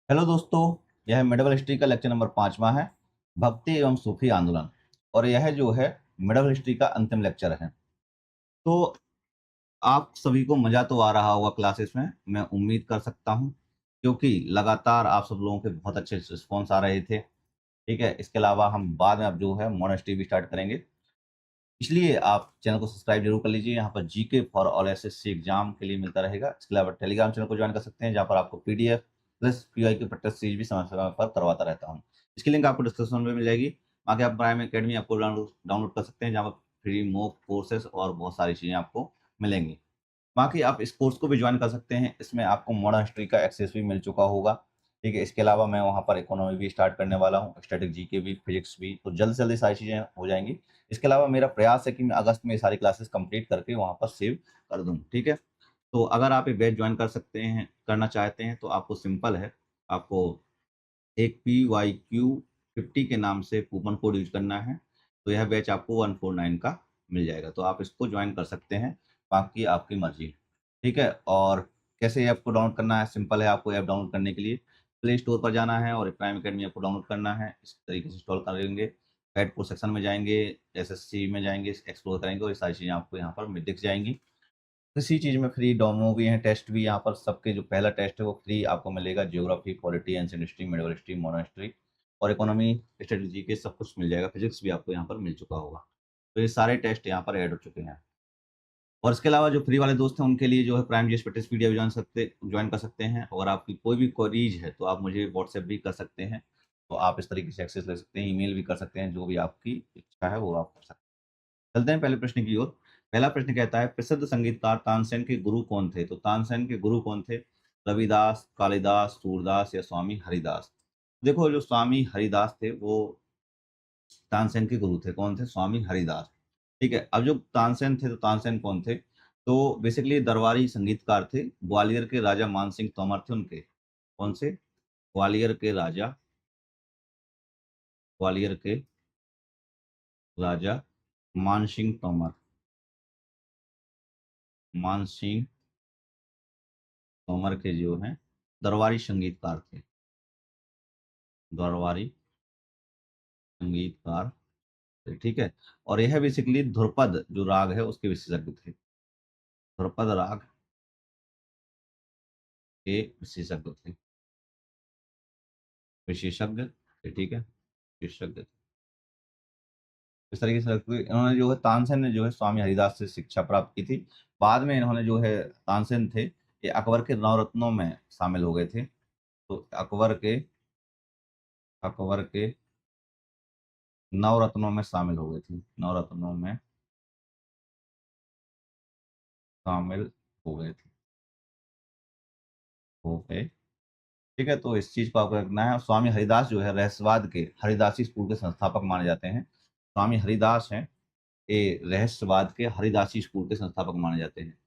Hello दोस्तों, यह middle history का लेक्चर नंबर 5वां है, भक्ति एवं सूफी आंदोलन। और यह जो है मिडल हिस्ट्री का अंतिम लेक्चर है। तो आप सभी को मजा तो आ रहा होगा क्लासेस में, मैं उम्मीद कर सकता हूं, क्योंकि लगातार आप सब लोगों के बहुत अच्छे रिस्पॉन्स आ रहे थे। ठीक है, इसके अलावा हम बाद में अब जो है मॉडर्न हिस्ट्री भी स्टार्ट करेंगे, इसलिए आप चैनल को सब्सक्राइब जरूर कर लीजिए। यहाँ पर GK for all SSC exam के लिए मिलता रहेगा। इसके अलावा टेलीग्राम चैनल को ज्वाइन कर सकते हैं, जहाँ पर आपको पीडीएफ प्लस पीवाई की प्रैक्टिस सीरीज भी समय समय पर करवाता रहता हूँ। इसकी लिंक आपको डिस्क्रिप्शन में मिल जाएगी। बाकी आप प्राइम एकेडमी आपको डाउनलोड कर सकते हैं, जहाँ पर फ्री मॉक कोर्सेस और बहुत सारी चीज़ें आपको मिलेंगी। बाकी आप इस कोर्स को भी ज्वाइन कर सकते हैं, इसमें आपको मॉडर्न हिस्ट्री का एक्सेस भी मिल चुका होगा। ठीक है, इसके अलावा मैं वहाँ पर इकोनॉमी भी स्टार्ट करने वाला हूँ, स्टैटिक जीके भी, फिजिक्स भी, तो जल्द से जल्दी सारी चीज़ें हो जाएंगी। इसके अलावा मेरा प्रयास है कि मैं अगस्त में ये सारी क्लासेस कंप्लीट करके वहाँ पर सेव कर दूँ। ठीक है, तो अगर आप ये बैच ज्वाइन कर सकते हैं, करना चाहते हैं, तो आपको सिंपल है, आपको एक PYQ50 के नाम से कूपन कोड यूज करना है। तो यह बैच आपको 149 का मिल जाएगा, तो आप इसको ज्वाइन कर सकते हैं। बाकी आपकी मर्जी। ठीक है, और कैसे ऐप को डाउनलोड करना है? सिंपल है, आपको ऐप डाउनलोड करने के लिए प्ले स्टोर पर जाना है और प्राइम अकेडमी ऐप को डाउनलोड करना है। इस तरीके से इंस्टॉल करेंगे, गाइड कोर्स सेक्शन में जाएंगे, एसएससी में जाएंगे, एक्सप्लोर करेंगे और ये सारी चीज़ें आपको यहाँ पर दिख जाएंगी। किसी चीज़ में फ्री डेमो भी हैं, टेस्ट भी यहाँ पर सबके। जो पहला टेस्ट है वो फ्री आपको मिलेगा, geography, polity, ancient history, medieval history, modern history और इकोनॉमी, स्ट्रेटेजी के सब कुछ मिल जाएगा। फिजिक्स भी आपको यहाँ पर मिल चुका होगा। तो ये सारे टेस्ट यहाँ पर ऐड हो चुके हैं। और इसके अलावा जो फ्री वाले दोस्त हैं उनके लिए जो है prime GS practice PDF join कर सकते हैं। और आपकी कोई भी क्वेरीज है तो आप मुझे व्हाट्सएप भी कर सकते हैं, तो आप इस तरीके से एक्सेस ले सकते हैं, ईमेल भी कर सकते हैं, जो भी आपकी इच्छा है वो आप कर सकते हैं। चलते हैं पहले प्रश्न की ओर। पहला प्रश्न कहता है, प्रसिद्ध संगीतकार तानसेन के गुरु कौन थे? तो तानसेन के गुरु कौन थे? रविदास, कालिदास, सूरदास या स्वामी हरिदास? देखो, जो स्वामी हरिदास थे वो तानसेन के गुरु थे। कौन थे? स्वामी हरिदास। ठीक है, अब जो तानसेन थे, तो तानसेन कौन थे? तो बेसिकली दरबारी संगीतकार थे। ग्वालियर के राजा मानसिंह तोमर थे उनके। कौन से? ग्वालियर के राजा, ग्वालियर के राजा मानसिंह तोमर, मानसिंह तोमर के जो हैं दरबारी संगीतकार थे, दरबारी संगीतकार थे। ठीक है, और यह बेसिकली ध्रुपद जो राग है उसके विशेषज्ञ थे। ध्रुपद राग के विशेषज्ञ थे, विशेषज्ञ थे। ठीक है, विशेषज्ञ थे। इस तरीके से इन्होंने जो है, तानसेन ने जो है स्वामी हरिदास से शिक्षा प्राप्त की थी। बाद में इन्होंने जो है, तानसेन थे, ये अकबर के नवरत्नों में शामिल हो गए थे। तो अकबर के नवरत्नों में शामिल हो गए थे, नवरत्नों में शामिल हो गए थे, हो गए। ठीक है, तो इस चीज को आपको रखना है। स्वामी हरिदास जो है रहस्यवाद के, हरिदासी स्कूल के संस्थापक माने जाते हैं। स्वामी हरिदास हैं, ये रहस्यवाद के हरिदासी स्कूल के संस्थापक माने जाते हैं।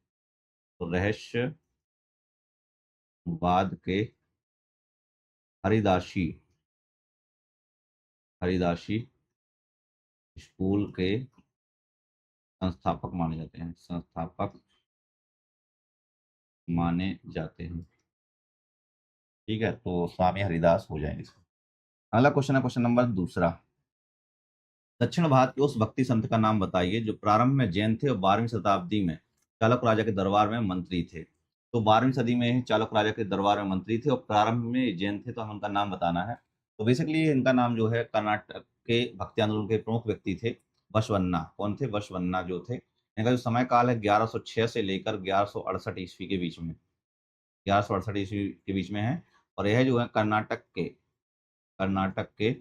तो रहस्यवाद के हरिदासी हरिदासी स्कूल के संस्थापक माने जाते हैं, संस्थापक माने जाते हैं। ठीक है, तो स्वामी हरिदास हो जाएंगे इसमें। अगला क्वेश्चन है, क्वेश्चन नंबर दूसरा। दक्षिण भारत के उस भक्ति संत का नाम बताइए जो प्रारंभ में जैन थे और 12वीं शताब्दी में चालुक्य राजा के दरबार में मंत्री थे। तो 12वीं सदी में चालुक्य राजा के दरबार में मंत्री थे और प्रारंभ में जैन थे, तो हम उनका नाम बताना है। तो बेसिकली इनका नाम जो है, कर्नाटक के भक्ति आंदोलन के प्रमुख व्यक्ति थे, बसवन्ना। कौन थे? बसवन्ना जो थे। इनका जो समय काल है 1106 से लेकर 1168 ईस्वी के बीच में, 1168 ईस्वी के बीच में है। और यह जो है कर्नाटक के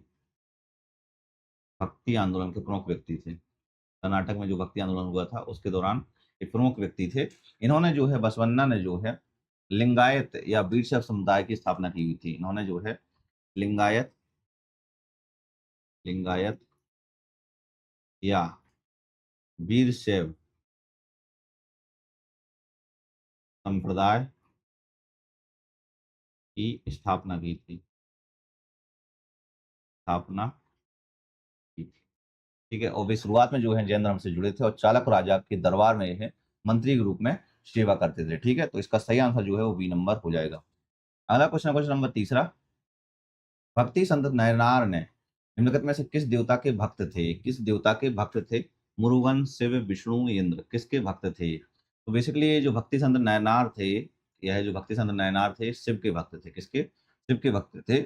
भक्ति आंदोलन के प्रमुख व्यक्ति थे। कर्नाटक में जो भक्ति आंदोलन हुआ था उसके दौरान ये प्रमुख व्यक्ति थे। इन्होंने जो है, बसवन्ना ने जो है लिंगायत या वीरशैव समुदाय की स्थापना की हुई थी। इन्होंने जो है लिंगायत लिंगायत या वीरशैव संप्रदाय की स्थापना की थी, स्थापना की थी। ठीक है, और वे शुरुआत में जो है जैन धर्म से जुड़े थे और चालुक्य राजा के दरबार में यह मंत्री के रूप में सेवा करते थे। ठीक है, तो इसका सही आंसर जो है वो बी नंबर हो जाएगा। अगला क्वेश्चन, क्वेश्चन नंबर तीसरा। भक्ति संत नयनार ने निम्नलिखित में से किस देवता के भक्त थे? किस देवता के भक्त थे? मुरुगन, शिव, विष्णु, इंद्र, किसके भक्त थे? तो बेसिकली ये जो भक्ति संत नयनार थे, यह जो भक्ति संत नयनार थे, शिव के भक्त थे। किसके? शिव के भक्त थे।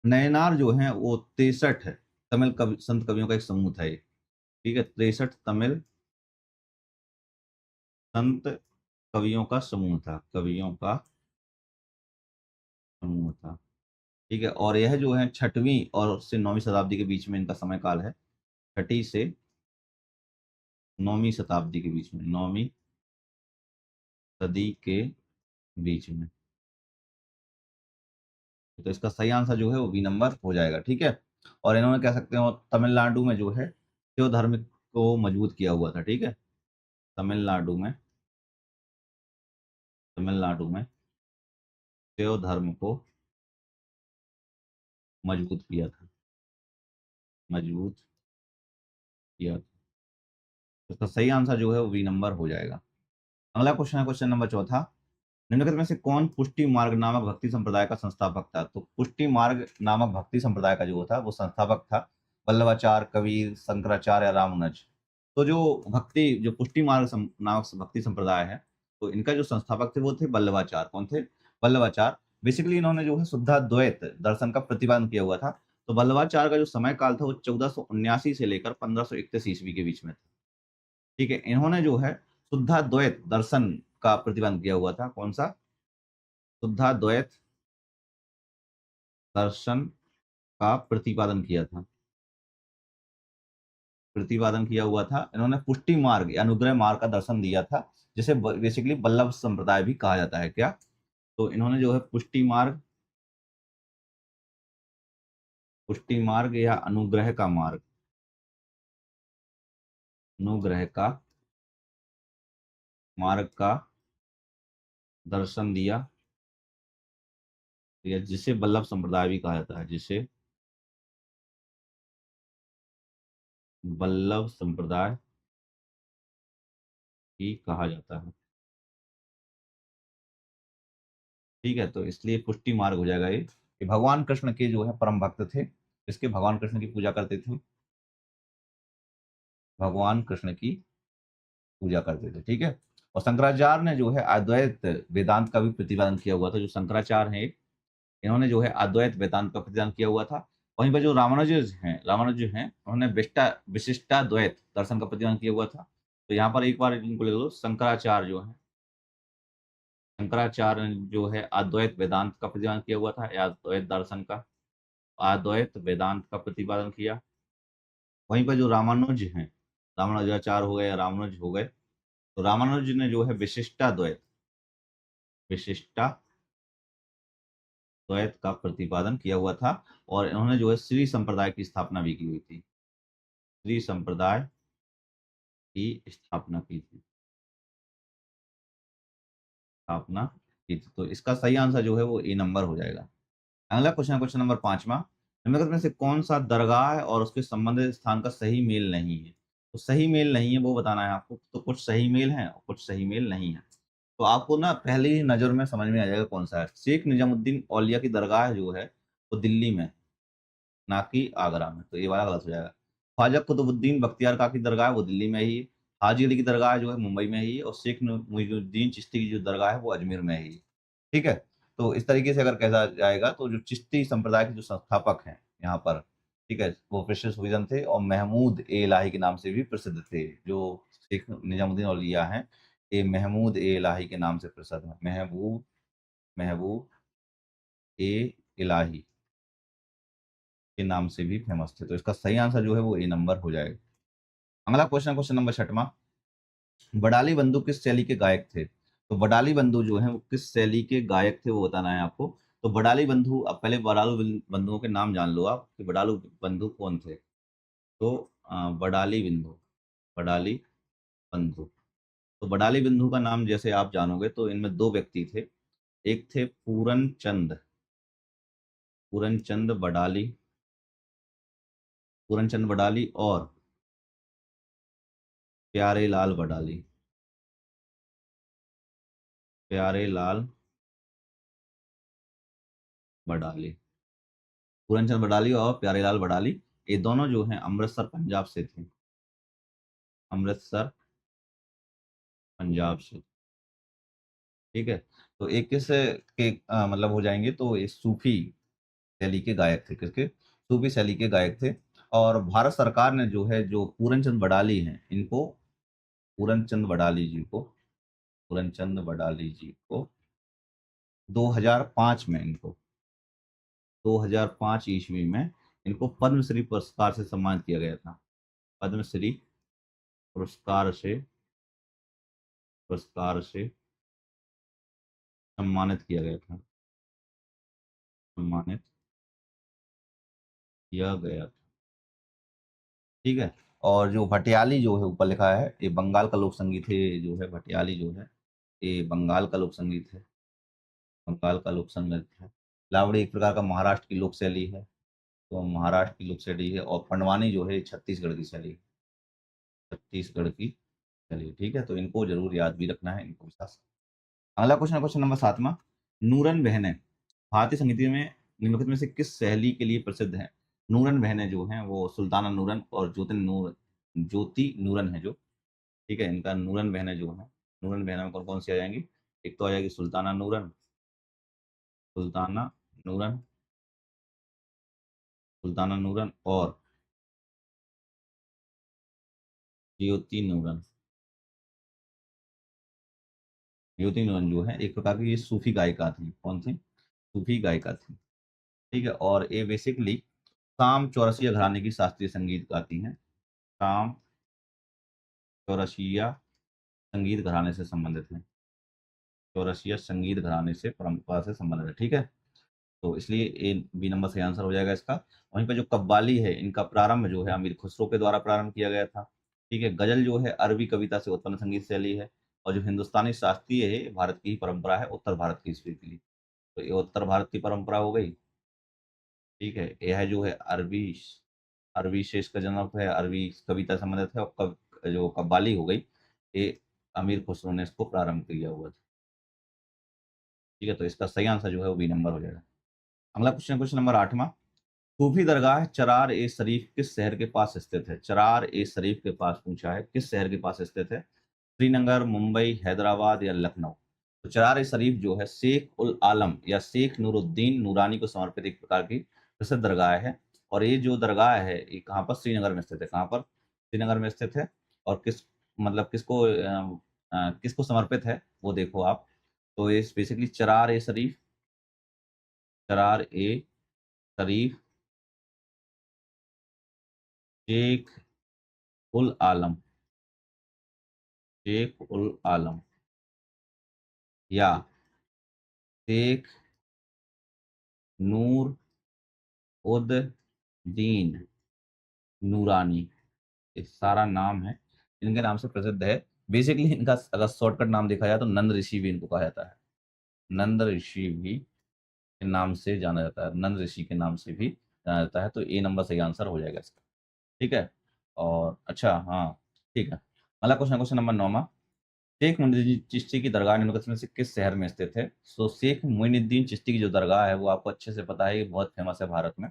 नयनार जो हैं वो 63 तमिल कवि संत कवियों का एक समूह था ये। ठीक है, 63 तमिल संत कवियों का समूह था, कवियों का समूह था। ठीक है, और यह जो है 6वीं और से 9वीं शताब्दी के बीच में इनका समय काल है। 6ठी से 9वीं शताब्दी के बीच में, 9वीं सदी के बीच में। तो इसका सही आंसर जो है वो बी नंबर हो जाएगा। ठीक है, और इन्होंने कह सकते हो तमिलनाडु में जो है शिव धर्म को मजबूत किया हुआ था। ठीक है, तमिलनाडु में, तमिलनाडु में शिव धर्म को मजबूत किया था, मजबूत किया था। तो इसका सही आंसर जो है वो बी नंबर हो जाएगा। अगला क्वेश्चन है क्वेश्चन नंबर चौथा। निम्नलिखित में से कौन पुष्टि मार्ग नामक भक्ति संप्रदाय का संस्थापक था? तो पुष्टि मार्ग नामक भक्ति संप्रदाय का जो था वो संस्थापक था वल्लभाचार्य, कबीर, शंकराचार्य या रामानुज। तो जो पुष्टि मार्ग नामक भक्ति संप्रदाय है, तो इनका जो संस्थापक थे वो थे वल्लभाचार्य। कौन थे? वल्लभाचार्य। बेसिकली इन्होंने जो है शुद्धाद्वैत दर्शन का प्रतिपादन किया हुआ था। तो वल्लभाचार्य का जो समय काल था वो 1479 से लेकर 1531 ईस्वी के बीच में था। ठीक है, इन्होंने जो है शुद्धाद्वैत दर्शन का प्रतिपादन किया हुआ था। कौन सा? शुद्धाद्वैत दर्शन का प्रतिपादन किया था, प्रतिपादन किया हुआ था। इन्होंने पुष्टि मार्ग या अनुग्रह मार्ग का दर्शन दिया था, जिसे बेसिकली वल्लभ संप्रदाय भी कहा जाता है। क्या? तो इन्होंने जो है पुष्टि मार्ग या अनुग्रह का मार्ग, अनुग्रह का मार्ग का दर्शन दिया, या जिसे वल्लभ संप्रदाय भी कहा जाता है, जिसे वल्लभ संप्रदाय भी कहा जाता है। ठीक है, तो इसलिए पुष्टि मार्ग हो जाएगा ये, कि भगवान कृष्ण के जो है परम भक्त थे। इसके भगवान कृष्ण की पूजा करते थे, भगवान कृष्ण की पूजा करते थे। ठीक है, और शंकराचार्य ने जो है अद्वैत वेदांत का भी प्रतिपादन किया हुआ था। जो शंकराचार्य हैं इन्होंने जो है अद्वैत वेदांत का प्रतिपादन किया हुआ था। वहीं पर जो रामानुज हैं उन्होंने विशिष्टाद्वैत दर्शन का प्रतिपादन किया हुआ था। तो यहाँ पर एक बार इनको ले लो, शंकराचार्य जो है, शंकराचार्य ने जो है अद्वैत वेदांत का प्रतिपादन किया हुआ था, या अद्वैत दर्शन का, अद्वैत वेदांत का प्रतिपादन किया। वहीं पर जो रामानुज हैं, रामानुजाचार्य हो गए या रामानुज हो गए, तो रामानुज ने जो है विशिष्टाद्वैत का प्रतिपादन किया हुआ था। और इन्होंने जो है श्री संप्रदाय की स्थापना भी की हुई थी, श्री संप्रदाय की स्थापना की थी, स्थापना की थी। तो इसका सही आंसर जो है वो ए नंबर हो जाएगा। अगला क्वेश्चन, क्वेश्चन नंबर 5वां। निम्नलिखित में से कौन सा दरगाह है और उसके संबंधित स्थान का सही मेल नहीं है? तो सही मेल नहीं है वो बताना है आपको। तो कुछ सही मेल है और कुछ सही मेल नहीं है। तो आपको ना पहली ही नजर में समझ में आ जाएगा कौन सा है। शेख निजामुद्दीन औलिया की दरगाह जो है वो दिल्ली में, ना कि आगरा में। तो ये वाला गलत हो जाएगा। ख्वाजा कुतुबुद्दीन बख्तियार का की दरगाह है वो दिल्ली में ही है। हाजी अली की दरगाह जो है मुंबई में ही है। और शेख मुइनुद्दीन चिश्ती की जो दरगाह है वो अजमेर में ही है। ठीक है, तो इस तरीके से अगर कहा जाएगा तो जो चिश्ती संप्रदाय के जो संस्थापक हैं यहाँ पर, ठीक है, वो प्रेशियस विजन थे और महमूद ए इलाही के नाम से भी प्रसिद्ध थे। जो शेख निजामुद्दीन औलिया हैं ये महमूद ए इलाही के नाम से प्रसिद्ध है। महबूब महबूब ए इलाही के नाम से भी फेमस थे। तो इसका सही आंसर जो है वो ए नंबर हो जाएगा। अगला क्वेश्चन, क्वेश्चन नंबर 6वां। बडाली बंधु किस शैली के गायक थे? तो बडाली बंधु जो है वो किस शैली के गायक थे वो बताना है आपको। तो बडाली बंधु, अब पहले बडालू बंधुओं के नाम जान लो आप कि बडालू बंधु कौन थे। तो बडाली बिंदु, बडाली बंधु। तो बडाली बिंदु का नाम जैसे आप जानोगे तो इनमें दो व्यक्ति थे। एक थे पूरन चंद बडाली, पूरन चंद बडाली और प्यारे लाल बडाली, प्यारे लाल बडाली। पूरन चंद बड़ाली और प्यारेलाल बड़ाली, ये दोनों जो हैं अमृतसर पंजाब से थे। अमृतसर पंजाब से, ठीक है। तो एक किस के मतलब हो जाएंगे, तो ये सूफी शैली के गायक थे। किसके? सूफी शैली के गायक थे। और भारत सरकार ने जो है, जो पूरन चंद बड़ाली हैं, इनको, पूरन चंद बड़ाली जी को, पूरन चंद बड़ाली जी को 2005 में, इनको 2005 ईस्वी में इनको पद्मश्री पुरस्कार से सम्मानित किया गया था। पद्मश्री पुरस्कार से, पुरस्कार से सम्मानित किया गया था, सम्मानित किया गया था, ठीक है। और जो भटियाली जो है ऊपर लिखा है, ये बंगाल का लोक संगीत है। ये जो है भटियाली जो है, ये बंगाल का लोक संगीत है, बंगाल का लोक संगीत है। लावड़ी एक प्रकार का महाराष्ट्र की लोक शैली है, तो महाराष्ट्र की लोक शैली है। और पंडवानी जो है छत्तीसगढ़ की शैली है, छत्तीसगढ़ की शैली, ठीक है। तो इनको जरूर याद भी रखना है, इनको भी साथ। अगला क्वेश्चन, क्वेश्चन नंबर 7वां। नूरन बहनें भारतीय संगीत में निम्नलिखित में से किस शैली के लिए प्रसिद्ध है? नूरन बहनें जो हैं वो सुल्ताना नूरन और ज्योति नूरन है जो, ठीक है। इनका नूरन बहनें जो है, नूरन बहनें में कौन कौन सी आ जाएंगी? एक तो आ जाएगी सुल्ताना नूरन, सुल्ताना नूरन, सुल्ताना नूरन और ज्योति नूरन। ज्योति नूरन जो है एक प्रकार की ये सूफी गायिका थी। कौन सी? सूफी गायिका थी, ठीक है। और ये बेसिकली शाम चौरसिया घराने की शास्त्रीय संगीत गाती हैं। शाम चौरसिया संगीत घराने से संबंधित है, चौरसिया संगीत घराने से, परंपरा से संबंधित है, ठीक है। तो इसलिए ए बी नंबर सही आंसर हो जाएगा इसका। वहीं पे जो कव्वाली है, इनका प्रारंभ जो है अमीर खुसरो के द्वारा प्रारंभ किया गया था, ठीक है। गजल जो है अरबी कविता से उत्पन्न संगीत शैली है। और जो हिंदुस्तानी शास्त्रीय है, भारत की ही परंपरा है, उत्तर भारत की स्पेशली। तो ये उत्तर भारत की परंपरा हो गई, ठीक है। यह जो है अरबी, अरबी शेष का जन्म है, अरबी कविता संबंधित है। और जो कव्वाली हो गई, ये अमीर खुसरो ने इसको प्रारंभ किया हुआ था, ठीक है। तो इसका सही आंसर जो है वो बी नंबर हो जाएगा। अगला क्वेश्चन, क्वेश्चन नंबर 8वां। सूफी दरगाह चरार ए शरीफ किस शहर के पास स्थित है? चरार ए शरीफ के पास पूछा है, किस शहर के पास स्थित है? श्रीनगर, मुंबई, हैदराबाद या लखनऊ? तो चरार ए शरीफ जो है शेख उल आलम या शेख नूरुद्दीन नूरानी को समर्पित एक प्रकार की प्रसिद्ध दरगाह है। और ये जो दरगाह है, ये कहाँ पर? श्रीनगर में स्थित है। कहाँ पर? श्रीनगर में स्थित है। और किस, मतलब किसको किसको समर्पित है वो देखो आप। तो ये बेसिकली चरार ए शरीफ, चरार ए शरीफ शेख उल आलम, शेख उल आलम या शेख नूर उद दीन नूरानी, ये सारा नाम है, इनके नाम से प्रसिद्ध है। बेसिकली इनका अगर शॉर्टकट नाम देखा जाए तो नंद ऋषि भी इनको कहा जाता है। नंद ऋषि भी के नाम से जाना जाता है, नंद ऋषि के नाम से भी जाना जाता है। तो ए नंबर सही आंसर हो जाएगा इसका, ठीक है। और अच्छा, हाँ, ठीक है। अगला क्वेश्चन, क्वेश्चन नंबर 9वां। शेख मोइनुद्दीन चिश्ती की दरगाह निम्नलिखित में से किस शहर में स्थित है? सो शेख मोइनुद्दीन चिश्ती की जो दरगाह है वो आपको अच्छे से पता है, ये बहुत फेमस है भारत में,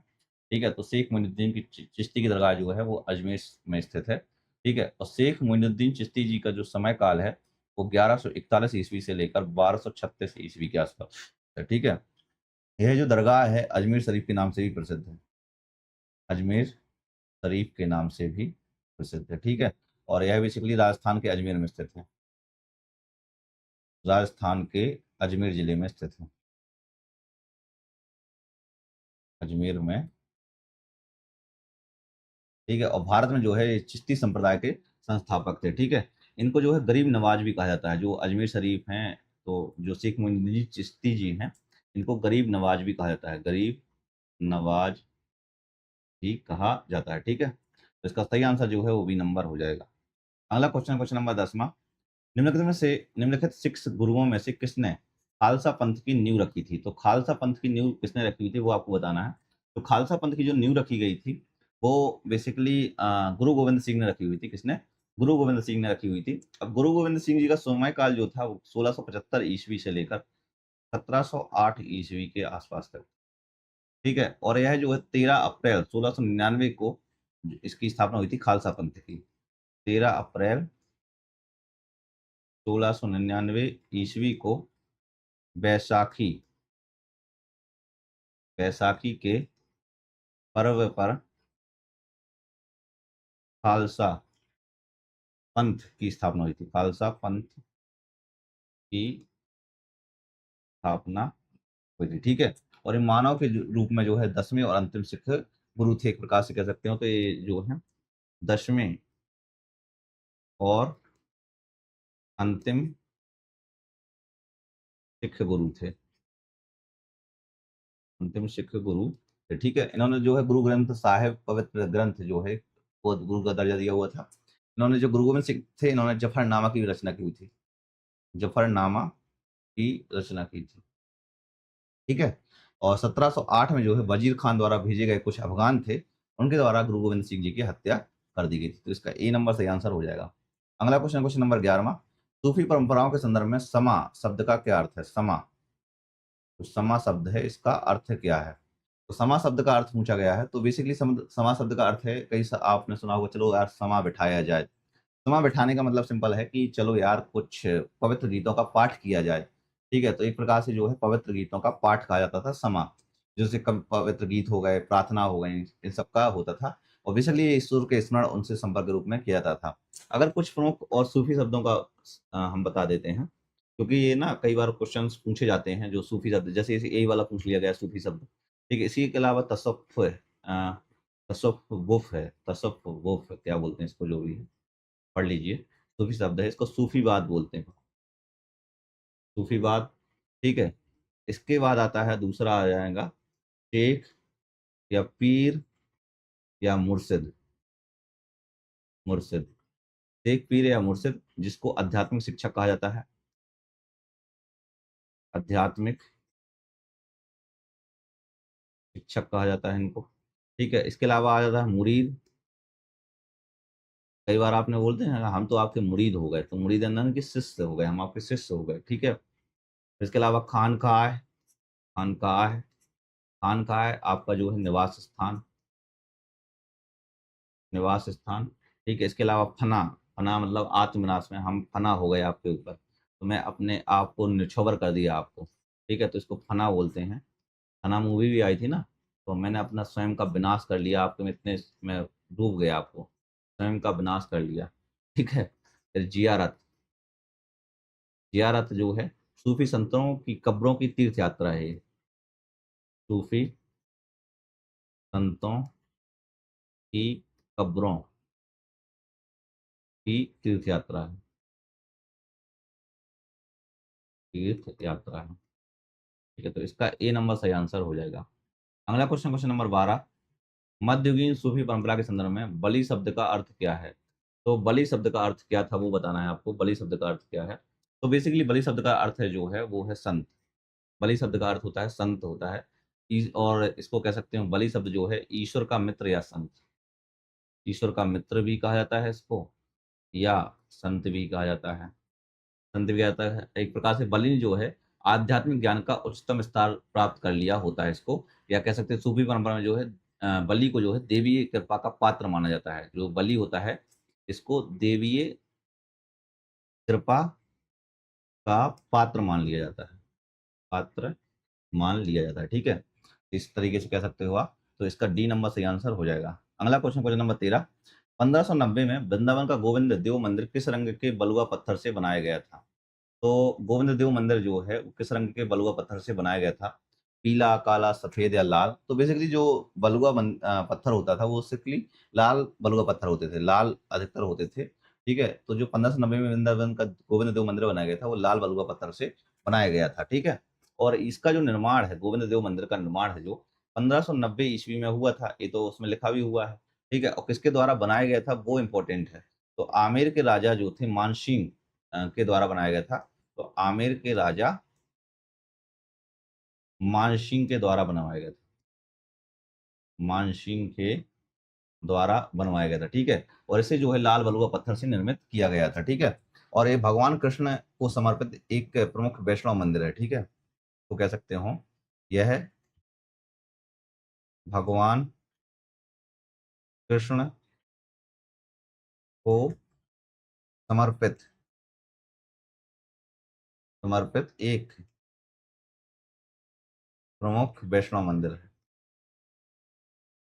ठीक है। तो शेख मोइनुद्दीन की चिश्ती की दरगाह जो है वो अजमेर में स्थित है, ठीक है। और शेख मोइनुद्दीन चिश्ती जी का जो समय काल है वो 1141 ईस्वी से लेकर 1236 ईस्वी के आसपास है, ठीक है। यह जो दरगाह है अजमेर शरीफ के नाम से भी प्रसिद्ध है, अजमेर शरीफ के नाम से भी प्रसिद्ध है, ठीक है। और यह बेसिकली राजस्थान के अजमेर में स्थित है, राजस्थान के अजमेर जिले में स्थित है, अजमेर में, ठीक है। और भारत में जो है ये चिश्ती संप्रदाय के संस्थापक थे, ठीक है। इनको जो है गरीब नवाज भी कहा जाता है, जो अजमेर शरीफ हैं। तो जो शेख मोइनुद्दीन जी चिश्ती जी हैं, इनको गरीब नवाज भी कहा जाता है, गरीब नवाज भी कहा जाता है, ठीक है। तो इसका सही आंसर जो है वो बी नंबर हो जाएगा। अगला क्वेश्चन, क्वेश्चन नंबर 10वां। निम्नलिखित सिख गुरुओं में से किसने खालसा पंथ की नींव रखी थी? तो खालसा पंथ की नींव किसने रखी हुई थी वो आपको बताना है। तो खालसा पंथ की जो नींव रखी गई थी वो बेसिकली गुरु गोविंद सिंह ने रखी हुई थी। किसने? गुरु गोविंद सिंह ने रखी हुई थी। अब गुरु गोविंद सिंह जी का समय काल जो था वो 1675 ईस्वी से लेकर 1708 ईस्वी के आसपास तक, ठीक है। और यह जो है 13 अप्रैल 1699 को इसकी स्थापना हुई थी खालसा पंथ की। 13 अप्रैल 1699 ईस्वी को बैसाखी बैसाखी के पर्व पर खालसा पंथ की स्थापना हुई थी। खालसा पंथ की स्थापना हुई थी। ठीक है। और ये मानव के रूप में जो है 10वें और अंतिम सिख गुरु थे, एक प्रकार से कह सकते हो। तो ये जो है 10वें और अंतिम सिख गुरु थे। अंतिम सिख गुरु थे। ठीक है। इन्होंने जो है गुरु ग्रंथ साहिब पवित्र ग्रंथ जो है वो गुरु का दर्जा दिया हुआ था। इन्होंने जो गुरु गोविंद सिंह थे, इन्होंने जफरनामा की भी रचना की हुई थी। जफरनामा की रचना की थी। ठीक है। और 1708 में जो है वजीर खान द्वारा भेजे गए कुछ अफगान थे, उनके द्वारा गुरु गोविंद सिंह जी की हत्या कर दी गई थी। तो इसका ए नंबर सही आंसर हो जाएगा। अगला क्वेश्चन, क्वेश्चन नंबर 11वां। सूफी परंपराओं के संदर्भ में समा शब्द का क्या अर्थ है? समा, तो समा शब्द है, इसका अर्थ क्या है? तो समा शब्द का अर्थ पूछा गया है। तो बेसिकली समा शब्द का अर्थ है, आपने सुना होगा, चलो यार समा बिठाया जाए। समा बिठाने का मतलब सिंपल है कि चलो यार कुछ पवित्र गीतों का पाठ किया जाए। ठीक है। तो एक प्रकार से जो है पवित्र गीतों का पाठ कहा जाता था समा। जैसे कम पवित्र गीत हो गए, प्रार्थना हो गई, इन सब का होता था। और बेसिकली ईश्वर के स्मरण उनसे संपर्क के रूप में किया जाता था। अगर कुछ प्रमुख और सूफी शब्दों का हम बता देते हैं, क्योंकि ये ना कई बार क्वेश्चंस पूछे जाते हैं जो सूफी शब्द, जैसे यही वाला पूछ लिया गया सूफी शब्द। ठीक है। इसी के अलावा तसव्वुफ है, तसव्वुफ क्या बोलते हैं इसको, जो भी है पढ़ लीजिए। सूफी शब्द है, इसको सूफीवाद बोलते हैं। सूफीवाद। ठीक है। इसके बाद आता है दूसरा, आ जाएगा शेख या पीर या मुर्शिद। मुर्शिद, शेख, पीर या मुर्शिद, जिसको आध्यात्मिक शिक्षक कहा जाता है। आध्यात्मिक शिक्षक कहा जाता है इनको। ठीक है। इसके अलावा आ जाता है मुरीद। कई बार आपने बोलते हैं हम तो आपके मुरीद हो गए, तो मुरीद अंदर के शिष्य हो गए, हम आपके शिष्य हो गए। ठीक है। इसके अलावा खानकाह। खानकाह, खानकाह आपका जो है निवास स्थान, निवास स्थान। ठीक है। इसके अलावा फना, फना मतलब आत्मविनाश में हम फना हो गए आपके ऊपर, तो मैं अपने आप को निछोवर कर दिया आपको। ठीक है। तो इसको फना बोलते हैं। फना मूवी भी आई थी ना, तो मैंने अपना स्वयं का विनाश कर लिया आपके में, इतने मैं डूब गया, आपको स्वयं का विनाश कर लिया। ठीक है। फिर जियारत। जियारत जो है सूफी संतों की कब्रों की तीर्थ यात्रा है ये। सूफी संतों की कब्रों की तीर्थ यात्रा है, तीर्थ यात्रा है। ठीक है। तो इसका ए नंबर सही आंसर हो जाएगा। अगला क्वेश्चन, क्वेश्चन नंबर 12। मध्ययुगीन सूफी परंपरा के संदर्भ में बलि शब्द का अर्थ क्या है? तो बलि शब्द का अर्थ क्या था वो बताना है आपको। बलि शब्द का अर्थ क्या है? तो बेसिकली बलि शब्द का अर्थ है जो है वो है संत। बलि शब्द का अर्थ होता है संत होता है। और इसको कह सकते हैं बलि शब्द जो है ईश्वर का मित्र या संत। ईश्वर का मित्र भी कहा जाता है इसको, या संत भी कहा जाता है। संत भी कहता है एक प्रकार से बलि जो है आध्यात्मिक ज्ञान का उच्चतम स्तर प्राप्त कर लिया होता है इसको, या कह सकते हैं सूफी परंपरा में जो है बलि को जो है देवीय कृपा का पात्र माना जाता है। जो बलि होता है इसको देवीय कृपा का पात्र मान लिया जाता है, पात्र मान लिया जाता है। ठीक है। इस तरीके से कह सकते हो आप। तो इसका डी नंबर सही आंसर हो जाएगा। अगला क्वेश्चन, क्वेश्चन नंबर 13। 1590 में वृंदावन का गोविंद देव मंदिर किस रंग के बलुआ पत्थर से बनाया गया था? तो गोविंद देव मंदिर जो है वो किस रंग के बलुआ पत्थर से बनाया गया था? पीला, काला, सफेद या लाल? तो बेसिकली जो पत्थर होता था वो सिर्फली लाल बलुआ पत्थर होते थे, लाल अधिकतर होते थे। ठीक है। तो जो 1590 में वृंदावन का गोविंद देव मंदिर बनाया गया था वो लाल बलुआ पत्थर से बनाया गया था। ठीक है। और इसका जो निर्माण है, गोविंद देव मंदिर का निर्माण है जो 1590 ईस्वी में हुआ था, ये तो उसमें लिखा भी हुआ है। ठीक है। और किसके द्वारा बनाया गया था वो इम्पोर्टेंट है। तो आमेर के राजा जो थे मानसिंह के द्वारा बनाया गया था। तो आमेर के राजा मानसिंह के द्वारा बनवाया गया था। मानसिंह के द्वारा बनवाया गया था। ठीक है। और इसे जो है लाल बलुआ पत्थर से निर्मित किया गया था। ठीक है। और ये भगवान कृष्ण को समर्पित एक प्रमुख वैष्णव मंदिर है। ठीक है। तो कह सकते हो यह भगवान कृष्ण को समर्पित समर्पित एक प्रमुख वैष्णव मंदिर है।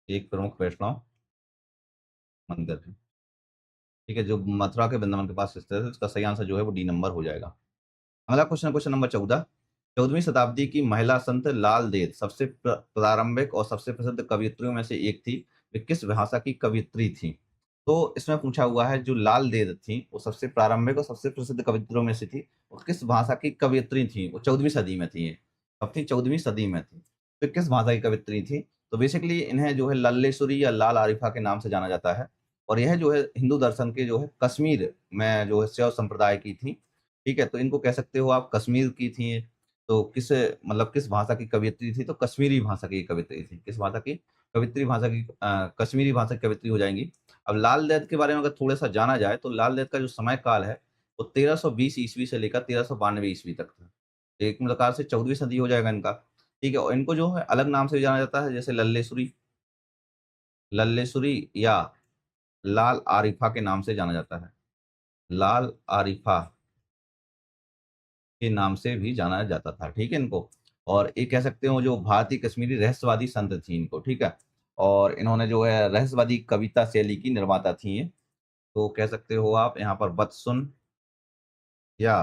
एक प्रमुख वैष्णव मंदिर है। ठीक है, जो मथुरा के वृंदावन के पास स्थित है, इसका सही आंसर जो है वो डी नंबर हो जाएगा। अगला क्वेश्चन, क्वेश्चन नंबर 14। 14वीं शताब्दी की महिला संत लाल देद सबसे प्रारंभिक और सबसे प्रसिद्ध कवियत्रियों में से एक थी। वे किस भाषा की कवियत्री थी? तो इसमें पूछा हुआ है जो लाल देद थी वो सबसे प्रारंभिक और सबसे प्रसिद्ध कवियत्रियों में से थी। वो किस भाषा की कवियत्री थी? वो 14वीं सदी में थी। ये कब थी? 14वीं सदी में थी। तो किस भाषा की कवियत्री थी? तो बेसिकली इन्हें जो है लल्लेश्वरी या लाल आरिफा के नाम से जाना जाता है। और यह जो है हिंदू दर्शन के जो है कश्मीर में जो है शैव संप्रदाय की थी। ठीक है, तो इनको कह सकते हो आप कश्मीर की थी। तो किस मतलब किस भाषा की कवियत्री थी? तो कश्मीरी भाषा की कवियत्री थी। किस भाषा की? कवियत्री भाषा की कश्मीरी भाषा की कवियत्री हो जाएंगी। अब लाल देद के बारे में अगर थोड़ा सा जाना जाए तो लाल देद का जो समय काल है वो 1320 ईस्वी से लेकर 1392 ईस्वी तक था। एक प्रकार से 14वीं सदी हो जाएगा इनका। ठीक है, और इनको जो है अलग नाम से भी जाना जाता है, जैसे लल्लेश्वरी, लल्लेश्वरी या लाल आरिफा के नाम से जाना जाता है। लाल आरिफा के नाम से भी जाना जाता था। ठीक है इनको। और ये कह सकते हो जो भारतीय कश्मीरी रहस्यवादी संत थी इनको। ठीक है, और इन्होंने जो है रहस्यवादी कविता शैली की निर्माता थी ये। तो कह सकते हो आप यहाँ पर बत्सुन या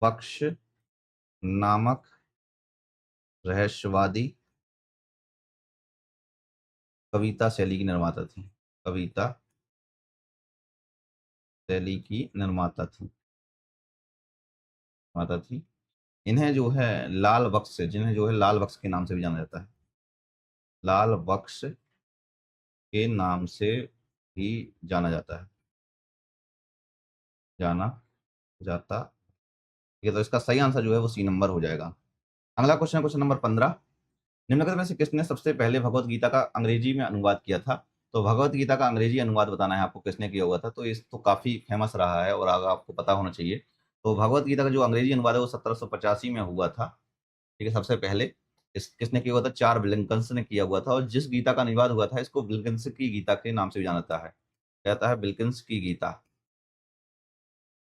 पक्ष नामक रहस्यवादी कविता शैली की निर्माता थी। कविता शैली की निर्माता थी। इन्हें जो है लाल बख्श, जिन्हें जो है लाल बख्श के नाम से भी जाना जाता है। लाल बख्श के नाम से भी जाना जाता है, जाना जाता। ठीक है, तो इसका सही आंसर जो है वो सी नंबर हो जाएगा। अगला क्वेश्चन, क्वेश्चन नंबर 15। निम्नलिखित में से किसने सबसे पहले भगवत गीता का अंग्रेजी में अनुवाद किया था? तो भगवत गीता का अंग्रेजी अनुवाद बताना है आपको किसने किया हुआ था। तो इस तो काफी फेमस रहा है और आगे आपको पता होना चाहिए। तो भगवत गीता का जो अंग्रेजी अनुवाद है वो 1785 में हुआ था। ठीक है, सबसे पहले इस किसने किया हुआ था? चार विलिंकन्स ने किया हुआ था। और जिस गीता का अनुवाद हुआ था इसको विल्किंस की गीता के नाम से भी जाना जाता है। कहता है विल्किंस की गीता,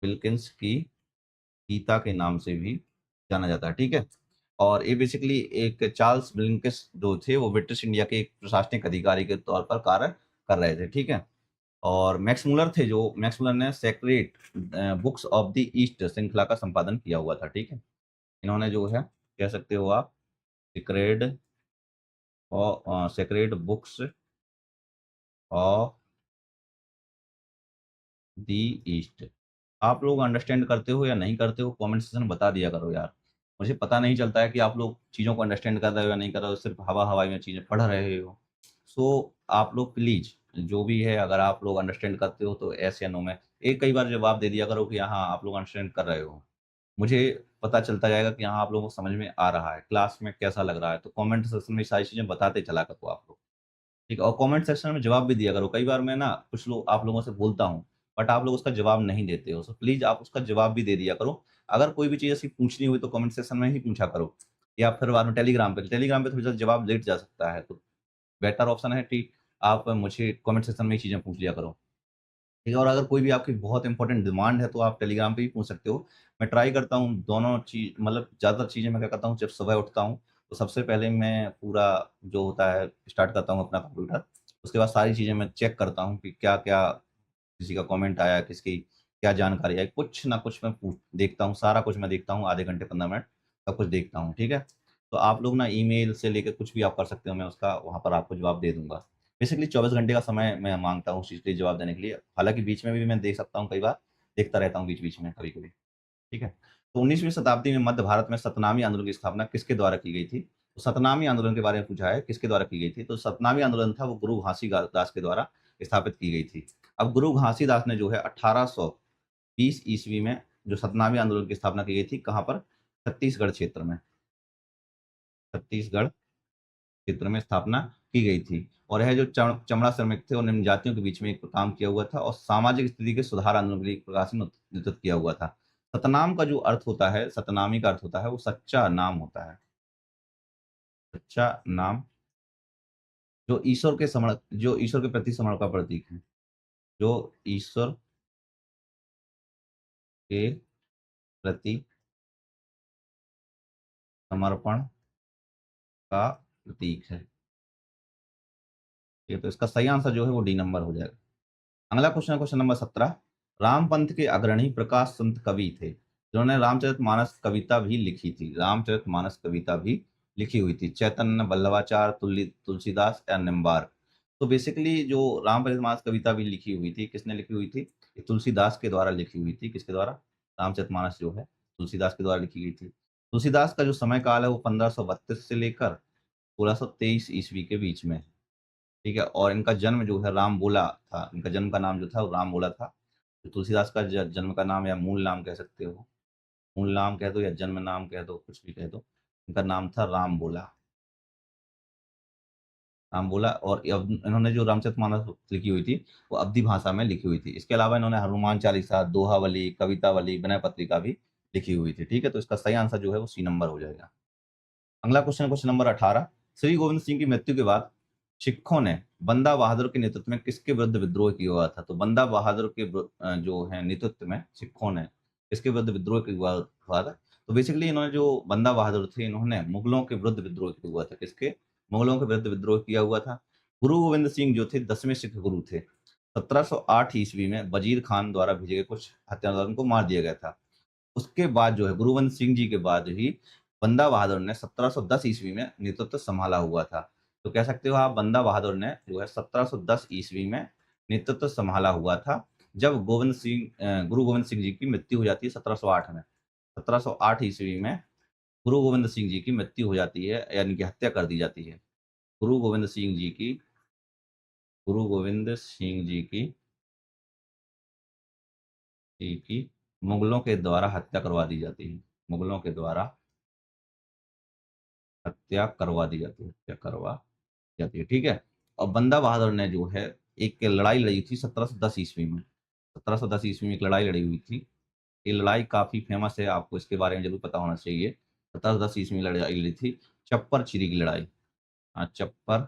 विल्किंस की गीता के नाम से भी जाना जाता है। ठीक है, और ये बेसिकली एक चार्ल्स विल्किंस जो थे वो ब्रिटिश इंडिया के एक प्रशासनिक अधिकारी के तौर पर कार्य कर रहे थे। ठीक है, और मैक्स मुलर थे, जो मैक्स मुलर ने sacred books of the east श्रृंखला का संपादन किया हुआ था। ठीक है, इन्होंने जो है कह सकते हो आप सीक्रेट और sacred books of the east. आप लोग अंडरस्टैंड करते हो या नहीं करते हो? कमेंट सेक्शन में बता दिया करो यार। मुझे पता नहीं चलता है कि आप लोग चीज़ों को अंडरस्टैंड कर रहे हो या नहीं कर रहे हो, सिर्फ हवा हवाई में चीज़ें पढ़ रहे हो। सो आप लोग प्लीज जो भी है, अगर आप लोग अंडरस्टैंड करते हो तो एस या नो में एक कई बार जवाब दे दिया करो कि हाँ आप लोग अंडरस्टैंड कर रहे हो। मुझे पता चलता जाएगा कि हाँ आप लोगों को समझ में आ रहा है, क्लास में कैसा लग रहा है। तो कमेंट सेक्शन में सारी चीज़ें बताते चला करो आप लोग। ठीक है, और कमेंट सेक्शन में जवाब भी दिया करो। कई बार मैं ना कुछ लोग आप लोगों से बोलता हूँ बट आप लोग उसका जवाब नहीं देते हो। सो प्लीज आप उसका जवाब भी दे दिया करो। अगर कोई भी चीज़ ऐसी पूछनी हुई तो कमेंट सेक्शन में ही पूछा करो, या फिर बाद में टेलीग्राम पे थोड़ी सा जवाब लेट जा सकता है। तो बेटर ऑप्शन है कि आप मुझे कमेंट सेक्शन में ही चीज़ें पूछ लिया करो। ठीक है, और अगर कोई भी आपकी बहुत इंपॉर्टेंट डिमांड है तो आप टेलीग्राम पे भी पूछ सकते हो। मैं ट्राई करता हूँ दोनों चीज, मतलब ज़्यादातर चीज़ें मैं क्या करता हूँ, जब सुबह उठता हूँ तो सबसे पहले मैं पूरा जो होता है स्टार्ट करता हूँ अपना कंप्यूटर। उसके बाद सारी चीज़ें मैं चेक करता हूँ कि क्या क्या किसी का कमेंट आया, किसकी क्या जानकारी आई, कुछ ना कुछ मैं देखता हूँ। सारा कुछ मैं देखता हूँ, आधे घंटे 15 मिनट सब कुछ देखता हूँ। ठीक है, तो आप लोग ना ईमेल से लेकर कुछ भी आप कर सकते हो, मैं उसका वहाँ पर आपको जवाब दे दूंगा। बेसिकली 24 घंटे का समय मैं मांगता हूँ उस चीज़ के लिए जवाब देने के लिए। हालांकि बीच में भी मैं देख सकता हूँ, कई बार देखता रहता हूँ बीच बीच में कभी कभी। ठीक है, तो 19वीं शताब्दी में मध्य भारत में सतनामी आंदोलन की स्थापना किसके द्वारा की गई थी? तो सतनामी आंदोलन के बारे में पूछा है, किसके द्वारा की गई थी? तो सतनामी आंदोलन था वो गुरु घासीदास के द्वारा स्थापित की गई थी। अब गुरु घासीदास ने जो है 1820 ईस्वी में जो सतनामी आंदोलन की स्थापना की गई थी, कहाँ पर? छत्तीसगढ़ क्षेत्र में। छत्तीसगढ़ क्षेत्र में स्थापना की गई थी। और यह जो चमड़ा श्रमिक थे और निम्न जातियों के बीच में एक काम किया हुआ था और सामाजिक स्थिति के सुधार आंदोलन के लिए एक प्रकाशन नेतृत्व किया हुआ था। सतनाम का जो अर्थ होता है, सतनामी का अर्थ होता है वो सच्चा नाम होता है। सच्चा नाम जो ईश्वर के प्रति समर्पण का प्रतीक है, जो ईश्वर के प्रति समर्पण का प्रतीक है। ये तो इसका सही आंसर जो है वो डी नंबर हो जाएगा। अगला क्वेश्चन है क्वेश्चन नंबर 17। रामपंथ के अग्रणी प्रकाश संत कवि थे, जिन्होंने रामचरितमानस कविता भी लिखी थी। रामचरितमानस कविता भी लिखी हुई थी। चैतन्य, वल्लभाचार्य, तुलसीदास या निम्बार्क। तो बेसिकली जो रामचरितमानस कविता भी लिखी हुई थी, किसने लिखी हुई थी? ये तुलसीदास के द्वारा लिखी हुई थी। किसके द्वारा? रामचरितमानस जो है तुलसीदास के द्वारा लिखी गई थी। तुलसीदास का जो समय काल है वो 1532 से लेकर 1623 ईस्वी के बीच में है। ठीक है, और इनका जन्म जो है राम बोला था। इनका जन्म का नाम जो था वो राम बोला था। तो तुलसीदास का जन्म का नाम या मूल नाम कह सकते हो, मूल नाम कह दो या जन्म नाम कह दो, कुछ भी कह दो। इनका नाम था राम बोला। राम बोला। और इन्होंने जो रामचरितमानस लिखी हुई थी वो अवधी भाषा में लिखी हुई थी। इसके अलावा इन्होंने हनुमान चालीसा, दोहावली, कवितावली, विनय पत्रिका भी लिखी हुई थी। ठीक है, तो इसका सही आंसर जो है वो सी नंबर हो जाएगा। अगला question, question number 18। Shri Govind Singh की मृत्यु के बाद सिखों ने बंदा बहादुर के नेतृत्व में किसके विरुद्ध विद्रोह किया हुआ था? तो बंदा बहादुर के जो है नेतृत्व में सिखों ने किसके विरुद्ध विद्रोह किया हुआ था? तो बेसिकली इन्होंने जो बंदा बहादुर थे, इन्होंने मुगलों के विरुद्ध विद्रोह किया हुआ था। किसके? मुगलों के विरुद्ध विद्रोह किया हुआ था। गुरु गोविंद सिंह जो थे 10वें सिख गुरु थे। 1708 ईस्वी में वजीर खान द्वारा भेजे गए कुछ हत्यारों को मार दिया गया था। उसके बाद जो है गुरु गोविंद सिंह जी के बाद ही बंदा बहादुर ने 1710 ईस्वी में नेतृत्व संभाला हुआ था। तो कह सकते हो आप बंदा बहादुर ने जो है 1710 ईस्वी में नेतृत्व संभाला हुआ था, जब गुरु गोविंद सिंह जी की मृत्यु हो जाती है 1708 में। 1708 ईस्वी में गुरु गोविंद सिंह जी की मृत्यु हो जाती है, यानी कि हत्या कर दी जाती है। गुरु गोविंद सिंह जी की गुरु गोविंद सिंह जी की मुगलों के द्वारा हत्या करवा दी जाती है। मुगलों के द्वारा हत्या करवा दी जाती है। हत्या करवा जाती है। ठीक है, और बंदा बहादुर ने जो है एक लड़ाई लड़ी थी 1710 ईस्वी में। 1710 ईस्वी में एक लड़ाई लड़ी हुई थी। ये लड़ाई काफी फेमस है, आपको इसके बारे में जरूर पता होना चाहिए। 1710 ईस्वी में लड़ाई लड़ी थी चप्पर चिरी की लड़ाई। हाँ, चप्पर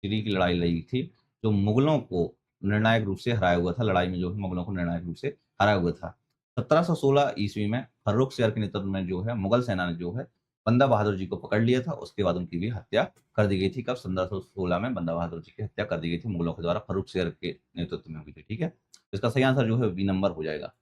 चिरी की लड़ाई लड़ी थी, जो मुगलों को निर्णायक रूप से हराया हुआ था। लड़ाई में जो है मुगलों को निर्णायक रूप से हराया हुआ था। 1716 ईस्वी में फर्रुख शेर के नेतृत्व में जो है मुगल सेना ने जो है बंदा बहादुर जी को पकड़ लिया था। उसके बाद उनकी भी हत्या कर दी गई थी। कब? 1716 में बंदा बहादुर जी की हत्या कर दी गई थी मुगलों के द्वारा, फर्रुख शेर के नेतृत्व में हुई थी। ठीक है, तो इसका सही आंसर जो है बी नंबर हो जाएगा।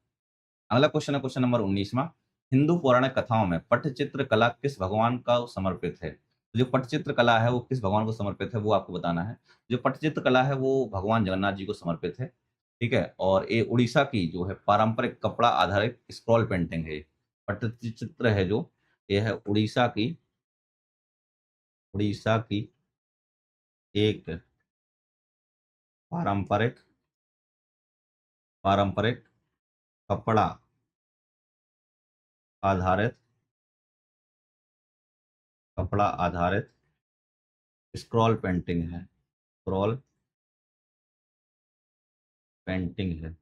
अगला क्वेश्चन है क्वेश्चन नंबर 19वां। हिंदू पौराणिक कथाओं में पट्टचित्र कला किस भगवान का समर्पित है? तो जो पट्टचित्र कला है वो किस भगवान को समर्पित है, वो आपको बताना है। जो पट्टचित्र कला है वो भगवान जगन्नाथ जी को समर्पित है। ठीक है, और ये उड़ीसा की जो है पारंपरिक कपड़ा आधारित स्क्रॉल पेंटिंग है। पट्टचित्र है जो, ये है उड़ीसा की एक पारंपरिक पारंपरिक कपड़ा आधारित कपड़ा आधारित स्क्रॉल पेंटिंग है। स्क्रॉल पेंटिंग है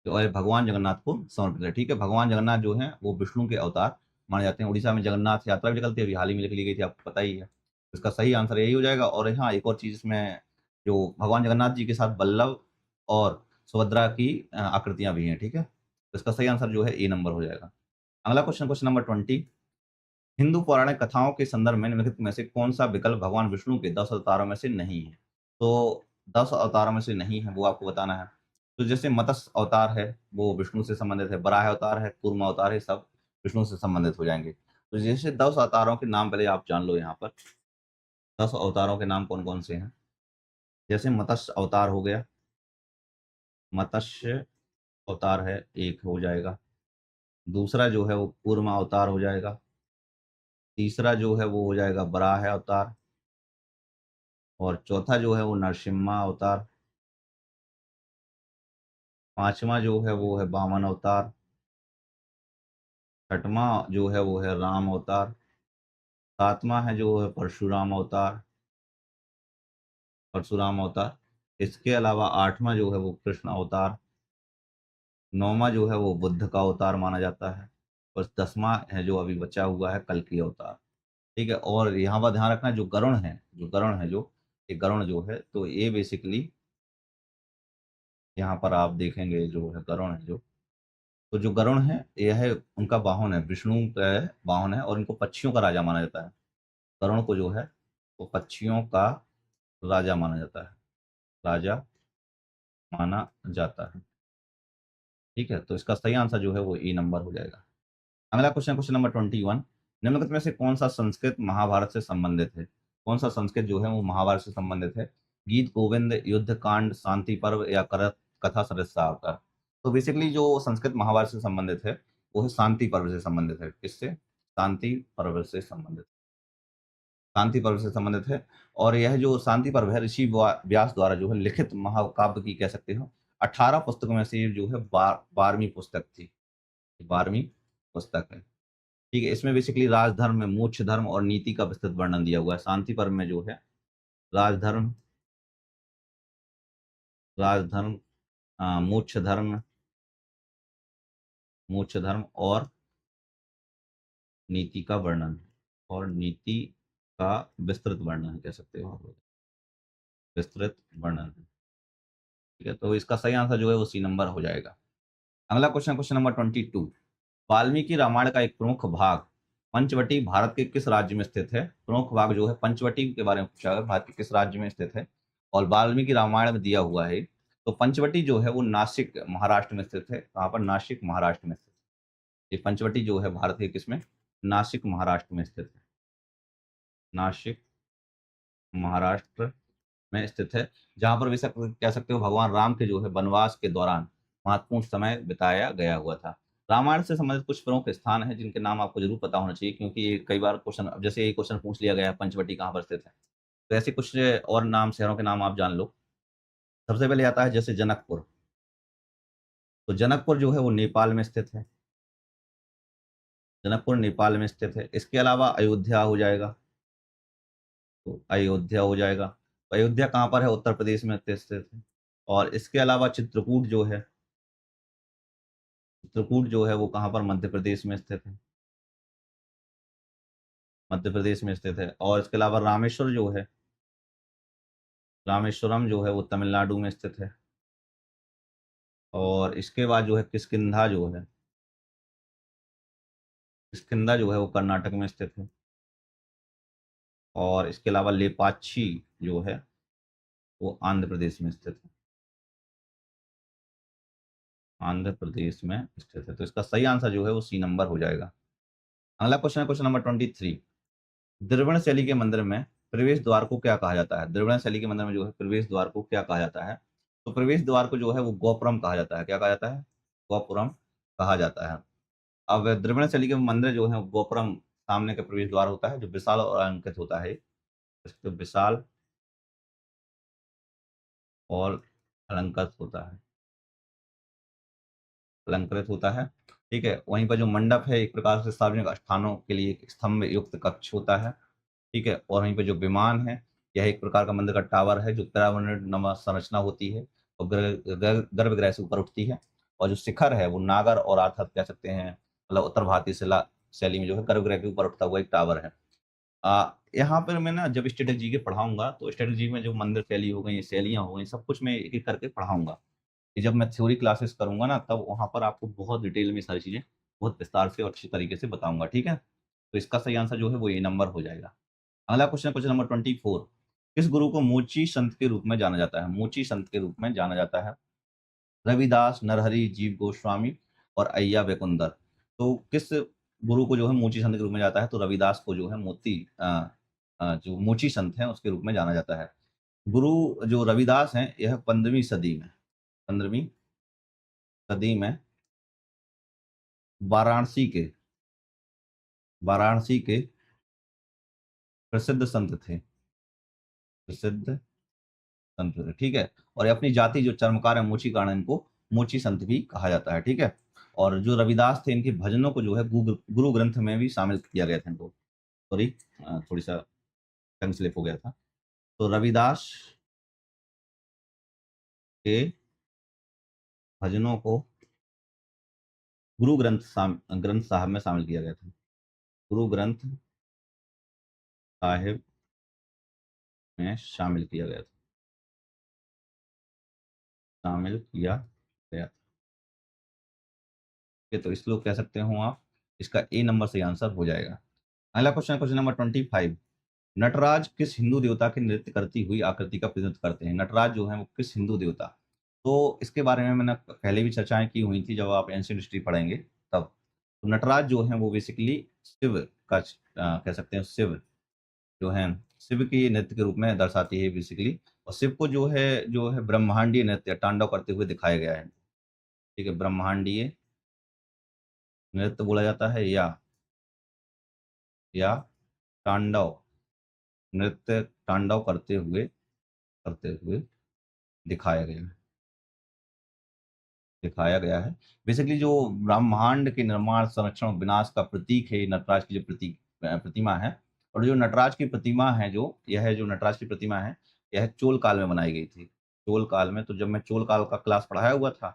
और ये भगवान जगन्नाथ को समर्पित है। ठीक है, भगवान जगन्नाथ जो है वो विष्णु के अवतार माने जाते हैं। उड़ीसा में जगन्नाथ यात्रा भी निकलती है, अभी हाल ही में लिख ली गई थी, आपको पता ही है। इसका सही आंसर यही हो जाएगा। और हाँ, एक और चीज इसमें, जो भगवान जगन्नाथ जी के साथ बल्लभ और सुभद्रा की आकृतियां भी हैं। ठीक है, तो इसका सही आंसर जो है ए नंबर हो जाएगा। अगला क्वेश्चन, क्वेश्चन नंबर 20। हिंदू पौराणिक कथाओं के संदर्भ में निम्नलिखित में से कौन सा विकल्प भगवान विष्णु के 10 अवतारों में से नहीं है? तो 10 अवतारों में से नहीं है, वो आपको बताना है। तो जैसे मत्स्य अवतार है वो विष्णु से संबंधित है, बराह अवतार है, कूर्म अवतार है, सब विष्णु से संबंधित हो जाएंगे। तो जैसे 10 अवतारों के नाम पहले आप जान लो यहाँ पर। 10 अवतारों के नाम कौन कौन से हैं? जैसे मत्स्य अवतार हो गया, मत्स्य अवतार है, एक हो जाएगा। दूसरा जो है वो कूर्म अवतार हो जाएगा। तीसरा जो है वो हो जाएगा बराह अवतार। और चौथा जो है वो नरसिम्हा अवतार। पांचवा जो है वो है वामन अवतार। छठवां जो है वो है राम अवतार। सातवां है जो है परशुराम अवतार। इसके अलावा आठवां जो है वो कृष्ण अवतार। नौवां जो है वो बुद्ध का अवतार माना जाता है। और 10वां है जो अभी बचा हुआ है कल्कि अवतार। ठीक है। और यहाँ पर ध्यान रखना, जो गरुण है, ये गरुण जो है, तो ये बेसिकली यहाँ पर आप देखेंगे जो है गरुण है जो, तो जो गरुण है यह है उनका वाहन है, विष्णु का वाहन है, और इनको पक्षियों का राजा माना जाता है। गरुण को जो है वो पक्षियों का राजा माना जाता है, राजा माना जाता है। ठीक है, तो इसका सही आंसर जो है वो ई नंबर हो जाएगा। अगला क्वेश्चन, क्वेश्चन नंबर 21, निम्नलिखित में से कौन सा संस्कृत महाभारत से संबंधित है? कौन सा संस्कृत जो है वो महाभारत से संबंधित है? गीत गोविंद, युद्ध कांड, शांति पर्व या कथा सरिस्ता अवतार? तो बेसिकली जो संस्कृत महाभारत से संबंधित है वो है शांति पर्व से संबंधित है। किससे? शांति पर्व से संबंधित, शांति पर्व से संबंधित है। और यह जो शांति पर्व है ऋषि व्यास द्वारा जो है लिखित महाकाव्य की कह सकते हो 18 पुस्तकों में से ये जो है 12वीं पुस्तक थी, 12वीं पुस्तक है। ठीक है, इसमें बेसिकली राजधर्म में मोक्ष धर्म और नीति का विस्तृत वर्णन दिया हुआ है। शांति पर्व में जो है राजधर्म, राजधर्म, मोक्ष धर्म, मोक्ष धर्म और नीति का वर्णन, और नीति का विस्तृत वर्णन कह सकते हो आप, विस्तृत वर्णन। ठीक है, तो इसका सही आंसर जो है वो सी नंबर हो जाएगा। अगला question, question number 22, Valmiki Ramayana का एक प्रमुख भाग पंचवटी भारत के किस राज्य में स्थित है? प्रमुख भाग जो है पंचवटी के बारे में पूछा है, भारत के किस राज्य में स्थित है? और वाल्मीकि रामायण में दिया हुआ है, तो पंचवटी जो है वो नासिक महाराष्ट्र में स्थित है। कहाँ पर? नासिक महाराष्ट्र में स्थित है। ये पंचवटी जो है भारत के किसमें? नासिक महाराष्ट्र में स्थित है, नासिक महाराष्ट्र में स्थित है, जहां पर वैसे कह सकते हो भगवान राम के जो है वनवास के दौरान महत्वपूर्ण समय बिताया गया हुआ था। रामायण से संबंधित कुछ प्रमुख स्थान हैं जिनके नाम आपको जरूर पता होना चाहिए, क्योंकि ये कई बार क्वेश्चन, अब जैसे ये क्वेश्चन पूछ लिया गया है पंचवटी कहाँ पर स्थित है, तो ऐसे कुछ और नाम, शहरों के नाम आप जान लो। सबसे पहले आता है जैसे जनकपुर, तो जनकपुर जो है वो नेपाल में स्थित है, जनकपुर नेपाल में स्थित है। इसके अलावा अयोध्या हो जाएगा, तो अयोध्या हो जाएगा। तो अयोध्या कहाँ पर है? उत्तर प्रदेश में स्थित है। और इसके अलावा चित्रकूट जो है, चित्रकूट जो है वो कहाँ पर? मध्य प्रदेश में स्थित है, मध्य प्रदेश में स्थित है। और इसके अलावा रामेश्वर जो है, रामेश्वरम जो है वो तमिलनाडु में स्थित है। और इसके बाद जो है किष्किंधा जो है, किष्किंधा जो है वो कर्नाटक में स्थित है। और इसके अलावा लेपाक्षी जो है वो आंध्र प्रदेश में स्थित है, आंध्र प्रदेश में स्थित है। तो इसका सही आंसर जो है वो सी नंबर हो जाएगा। अगला क्वेश्चन है क्वेश्चन नंबर 23, द्रविड़ शैली के मंदिर में प्रवेश द्वार को क्या कहा जाता है? द्रविड़ शैली के मंदिर में जो है प्रवेश द्वार को क्या कहा जाता है? तो प्रवेश द्वार को जो है वो गोपुरम कहा जाता है। क्या कहा जाता है? गोपुरम कहा जाता है। अब द्रविड़ शैली के मंदिर जो है गोपुरम सामने का प्रवेश द्वार होता है, जो विशाल और अलंकृत होता है, तो विशाल और अलंकृत होता है, अलंकृत होता है। ठीक है, वहीं पर जो मंडप है एक प्रकार से सार्वजनिक स्थानों के लिए एक स्तंभ युक्त कक्ष होता है। ठीक है, और वहीं पे जो विमान है यह एक प्रकार का मंदिर का टावर है, जो पिरामिड नुमा संरचना होती है और गर्भगृह से ऊपर उठती है। और जो शिखर है वो नागर और अर्थात कह सकते हैं, मतलब उत्तर भारतीय शैली में जो है गर्भगृह के ऊपर उठता हुआ एक टावर है। यहाँ पर मैं ना जब स्टैटिक जीके पढ़ाऊंगा तो स्टैटिक जीके में जो मंदिर शैली हो गई, शैलियाँ हो गई, सब कुछ मैं एक एक करके पढ़ाऊंगा। कि जब मैं थ्योरी क्लासेस करूंगा ना तब वहां पर आपको बहुत डिटेल में सारी चीजें बहुत विस्तार से और अच्छी तरीके से बताऊंगा। ठीक है, तो इसका सही आंसर जो है वो ये नंबर हो जाएगा। अगला क्वेश्चन, क्वेश्चन नंबर 24, किस गुरु को मोची संत के रूप में जाना जाता है? मोची संत के रूप में जाना जाता है रविदास, नरहरि, जीव गोस्वामी और अय्या वैकुंदर। तो किस गुरु को जो है मोची संत के रूप में जाता है? तो रविदास को जो है जो मोची संत है उसके रूप में जाना जाता है। गुरु जो रविदास हैं यह 15वीं सदी में, 15वीं सदी में वाराणसी के, वाराणसी के प्रसिद्ध संत थे, प्रसिद्ध संत थे। ठीक है, और ये अपनी जाति जो चर्मकार है मोची कारण इनको मोची संत भी कहा जाता है। ठीक है, और जो रविदास थे इनके भजनों को जो है गुरु ग्रंथ में भी शामिल किया गया था इनको। सॉरी, थोड़ी सा टंग स्लिप हो गया था। तो रविदास के भजनों को गुरु ग्रंथ साहब में शामिल किया गया था, गुरु ग्रंथ साहिब में शामिल किया गया था, शामिल किया गया। तो इसको कह सकते हो आप, इसका ए नंबर सही आंसर हो जाएगा। अगला क्वेश्चन, क्वेश्चन नंबर 25। नटराज किस हिंदू देवता की नृत्य करती हुई आकृति का प्रतिनिधित्व करते हैं? नटराज जो है वो किस हिंदू देवता, तो इसके बारे में मैंने पहले भी चर्चाएं की हुई थी जब आप एंशियंट हिस्ट्री पढ़ेंगे तब। तो नटराज जो है वो बेसिकली शिव का कह सकते हैं, शिव जो है, शिव की नृत्य के रूप में दर्शाती है बेसिकली। और शिव को जो है ब्रह्मांडीय नृत्य तांडव करते हुए दिखाया गया है। ठीक है, ब्रह्मांडीय नृत्य बोला जाता है, या तांडव नृत्य, तांडव करते हुए दिखाया गया है, बेसिकली जो ब्रह्मांड के निर्माण, संरक्षण और विनाश का प्रतीक है नटराज की जो प्रतिमा है। और जो नटराज की प्रतिमा है, जो नटराज की प्रतिमा है, यह चोल काल में बनाई गई थी। चोल काल में, तो जब मैं चोल काल का क्लास पढ़ाया हुआ था,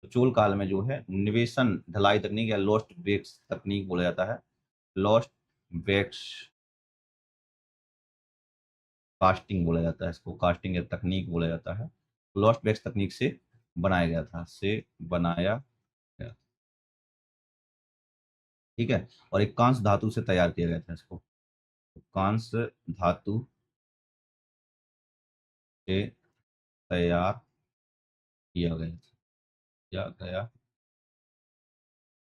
तो चोल काल में जो है निवेशन ढलाई तकनीक या लोस्ट बेक्स तकनीक बोला जाता है, लॉस्ट बेक्स कास्टिंग बोला जाता है, इसको कास्टिंग या तकनीक बोला जाता है। लॉस्ट बेक्स तकनीक से बनाया गया था, बनाया गया। ठीक है, और एक कांस्य धातु से तैयार किया गया था इसको। कांस्य धातु से तैयार किया गया था, किया गया।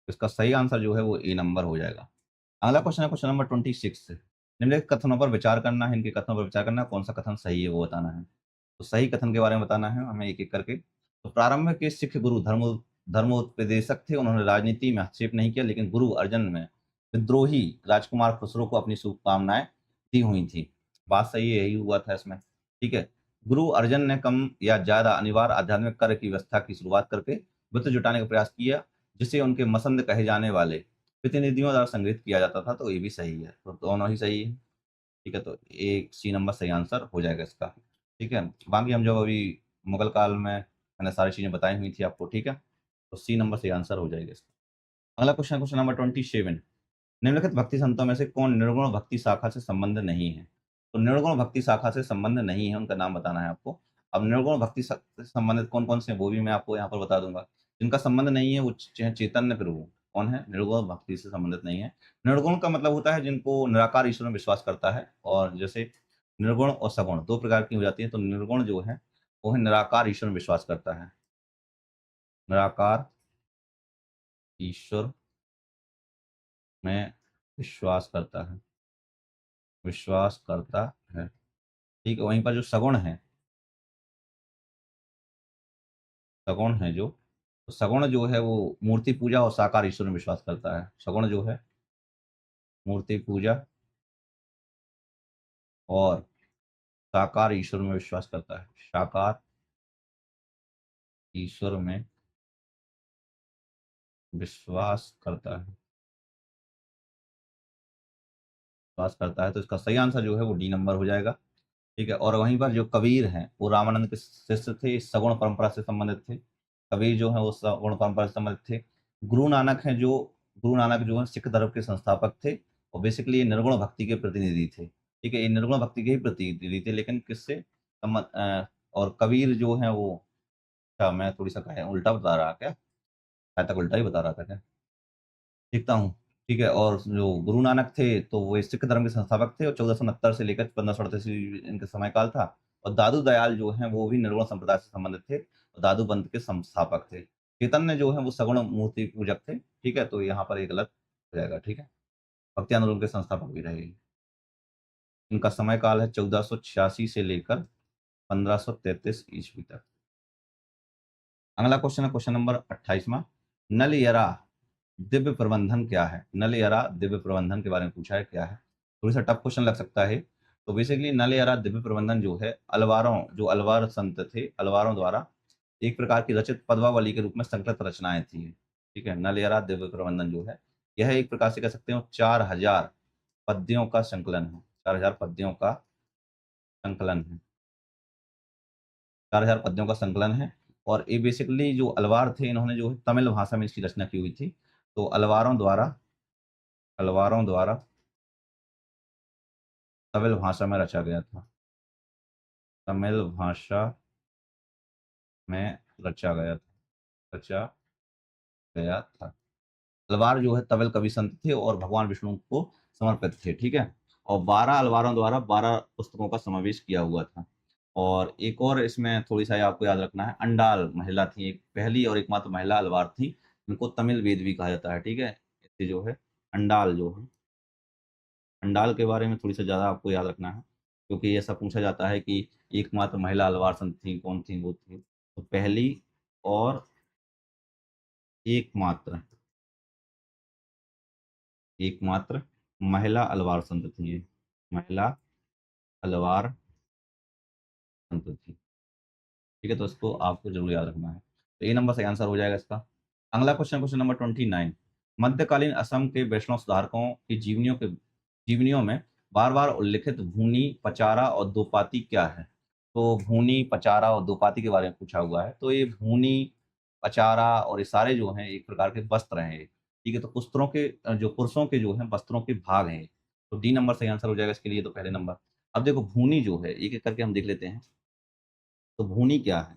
इसका सही आंसर जो है वो ए नंबर हो जाएगा। अगला क्वेश्चन है क्वेश्चन नंबर 26। निम्नलिखित कथनों पर विचार करना है, इनके कथनों पर विचार करना है, कौन सा कथन सही है वो बताना है। तो सही कथन के बारे में बताना है हमें एक एक करके। तो प्रारंभ के सिख गुरु धर्मोपदेशक थे, उन्होंने राजनीति में हस्तक्षेप नहीं किया, लेकिन गुरु अर्जन में विद्रोही राजकुमार खुसरो को अपनी शुभकामनाएं दी हुई थी। बात सही है, यही हुआ था इसमें। ठीक है, गुरु अर्जन ने कम या ज्यादा अनिवार्य आध्यात्मिक कार्य की व्यवस्था की शुरुआत करके वित्त जुटाने का प्रयास किया, जिसे उनके मसंद कहे जाने वाले प्रतिनिधियों द्वारा संग्रहित किया जाता था। तो ये भी सही है, तो दोनों ही सही है। ठीक है, तो एक सी नंबर सही आंसर हो जाएगा इसका। ठीक है, बाकी हम जब अभी मुगल काल में मैंने सारी चीजें बताई हुई थी आपको। ठीक है, तो सी नंबर सही आंसर हो जाएगा इसका। अगला क्वेश्चन, क्वेश्चन नंबर 27। निम्नलिखित भक्ति संतों में से कौन निर्गुण भक्ति शाखा से संबंध नहीं है? तो निर्गुण भक्ति शाखा से संबंध नहीं है, उनका नाम बताना है आपको। अब निर्गुण भक्ति से संबंधित कौन कौन से हैं, वो भी मैं आपको यहाँ पर बता दूंगा। जिनका संबंध नहीं है वो चैतन्य प्रभु। कौन है? निर्गुण भक्ति से संबंधित नहीं है। निर्गुण का मतलब होता है जिनको निराकार ईश्वर में विश्वास करता है। और जैसे निर्गुण और सगुण दो प्रकार की हो जाती है। तो निर्गुण जो है वो है निराकार ईश्वर में विश्वास करता है, निराकार ईश्वर में विश्वास करता है। ठीक है, वहीं पर जो सगुण है तो सगुण जो है वो मूर्ति पूजा और साकार ईश्वर में विश्वास करता है। सगुण जो है मूर्ति पूजा और साकार ईश्वर में विश्वास करता है, साकार ईश्वर में विश्वास करता है, तो इसका सही आंसर जो है वो डी नंबर हो जाएगा। ठीक है, और वहीं पर जो कबीर हैं वो रामानंद के शिष्य थे, इस सगुण परंपरा से संबंधित थे। कबीर जो है वो सगुण परंपरा से संबंधित थे। गुरु नानक जो है सिख धर्म के संस्थापक थे। और बेसिकली ये निर्गुण भक्ति के प्रतिनिधि थे। ठीक है, ये निर्गुण भक्ति के ही प्रतिनिधि थे, लेकिन किससे और कबीर जो है वो, अच्छा मैं थोड़ी सा उल्टा बता रहा क्या, शायद तक उल्टा ही बता रहा था क्या, देखता हूँ। ठीक है, और जो गुरु नानक थे तो वो सिख धर्म के संस्थापक थे, और 1469 से लेकर 1538 इनका समय काल था। और दादू दयाल जो हैं वो भी निर्गुण संप्रदाय से संबंधित थे, और दादू पंथ के संस्थापक थे। चैतन्य जो है वो सगुण मूर्ति पूजक थे। ठीक है, तो यहाँ पर एक गलत हो जाएगा। ठीक है, भक्ति आंदोलन के संस्थापक भी रहे। इनका समय काल है 1486 से लेकर 1533 ईस्वी तक। अगला क्वेश्चन है क्वेश्चन नंबर 28वां। नलयरा दिव्य प्रबंधन क्या है? नलयरा दिव्य प्रबंधन के बारे में पूछा है, क्या है? थोड़ी सा टफ क्वेश्चन लग सकता है। तो बेसिकली नलयरा दिव्य प्रबंधन जो है अलवार संत थे, अलवारों द्वारा एक प्रकार की रचित पद्मावली के रूप में संकलित रचनाएं थी। ठीक है, नलयरा दिव्य प्रबंधन जो है यह एक प्रकार से कह सकते हो 4000 पद्यों का संकलन है। 4000 पद्यों का संकलन है, 4000 पद्यों का संकलन है। और ये बेसिकली जो अलवार थे इन्होंने जो है तमिल भाषा में इसकी रचना की हुई थी। तो अलवारों द्वारा तमिल भाषा में रचा गया था। तमिल भाषा में रचा गया था। अलवार जो है तमिल कवि संत थे और भगवान विष्णु को समर्पित थे, ठीक है। और 12 अलवारों द्वारा 12 पुस्तकों का समावेश किया हुआ था। और एक और इसमें थोड़ी सा आपको याद रखना है, अंडाल महिला थी, एक पहली और एकमात्र महिला अलवार थी, इनको तमिल वेद भी कहा जाता है, ठीक है। इससे जो है अंडाल जो है, अंडाल के बारे में थोड़ी सा ज़्यादा आपको याद रखना है, क्योंकि ऐसा पूछा जाता है कि एकमात्र महिला अलवार संत थी, कौन थी, वो थी तो पहली और एकमात्र एकमात्र महिला अलवार संत थी ये, महिला अलवार संत थी, ठीक है। तो इसको आपको जरूर याद रखना है। तो ए नंबर सही आंसर हो जाएगा इसका। अगला क्वेश्चन, क्वेश्चन नंबर 29। मध्यकालीन असम के वैष्णव सुधारकों की जीवनियों में बार बार उल्लिखित भूनी, पचारा और दोपाती क्या है? तो भूनी, पचारा और दोपाती के बारे में पूछा हुआ है। तो ये भूनी, पचारा और ये सारे जो हैं एक प्रकार के वस्त्र हैं, ठीक है। तो पुस्तरों के जो पुरुषों के जो हैं वस्त्रों के भाग हैं। तो डी नंबर सही आंसर हो जाएगा इसके लिए, तो पहले नंबर। अब देखो भूनी जो है, एक एक करके हम देख लेते हैं। तो भूनी क्या है?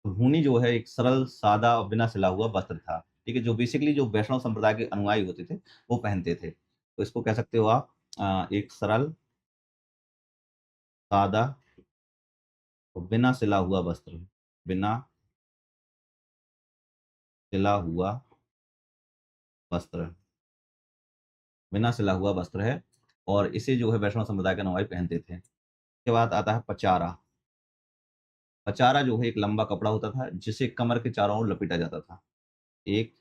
तो भूनी जो है एक सरल, सादा और बिना सिला हुआ वस्त्र था, ठीक है, जो बेसिकली जो वैष्णव संप्रदाय के अनुयायी होते थे वो पहनते थे। तो इसको कह सकते हो आप एक सरल, सादा और बिना सिला हुआ वस्त्र, बिना सिला हुआ वस्त्र, बिना सिला हुआ वस्त्र है। और इसे जो है वैष्णव संप्रदाय के अनुयायी पहनते थे। उसके बाद आता है पचारा। पचारा जो है एक लंबा कपड़ा होता था जिसे कमर के चारों ओर लपेटा जाता था। एक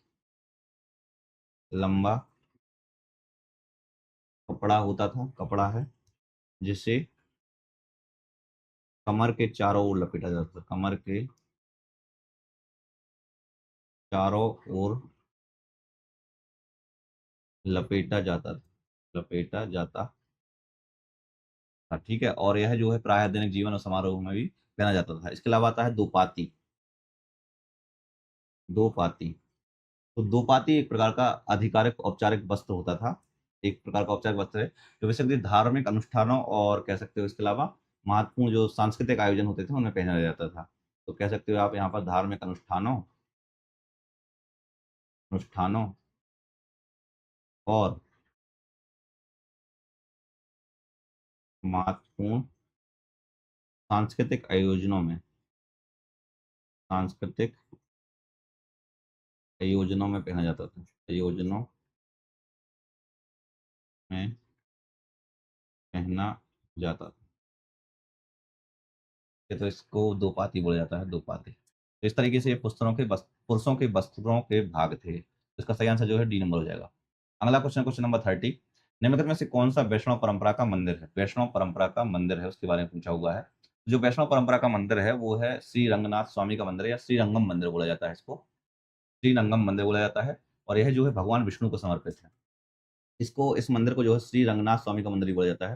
लंबा कपड़ा होता था, कपड़ा है जिसे कमर के चारों ओर लपेटा जाता था, कमर के चारों ओर लपेटा जाता था, ठीक है। और यह जो है प्रायः दैनिक जीवन और समारोह में भी पहना जाता था। इसके अलावा आता है दोपाती। दोपाती, तो दोपाती एक प्रकार का आधिकारिक औपचारिक वस्त्र होता था, एक प्रकार का औपचारिक वस्त्र है जो बेसिकली धार्मिक अनुष्ठानों और कह सकते हो इसके अलावा महत्वपूर्ण जो सांस्कृतिक आयोजन होते थे उनमें पहना जाता था। तो कह सकते हो आप यहाँ पर धार्मिक अनुष्ठानों और महत्वपूर्ण सांस्कृतिक आयोजनों में पहना जाता था, आयोजनों में पहना जाता था। तो इसको दोपाती बोला जाता है, दोपाती। तो इस तरीके से ये पुरुषों के वस्त्रों के भाग थे। इसका सही आंसर जो है डी नंबर हो जाएगा। अगला क्वेश्चन, क्वेश्चन नंबर 30। निम्नलिखित में से कौन सा वैष्णव परंपरा का मंदिर है? वैष्णव परंपरा का मंदिर है, उसके बारे में पूछा हुआ है। जो वैष्णव परंपरा का मंदिर है वो है श्री रंगनाथ स्वामी का मंदिर, या श्रीरंगम मंदिर बोला जाता है इसको, श्रीरंगम मंदिर बोला जाता है। और यह जो है भगवान विष्णु को समर्पित है। इस मंदिर को जो है श्री रंगनाथ स्वामी का मंदिर भी बोला जाता है।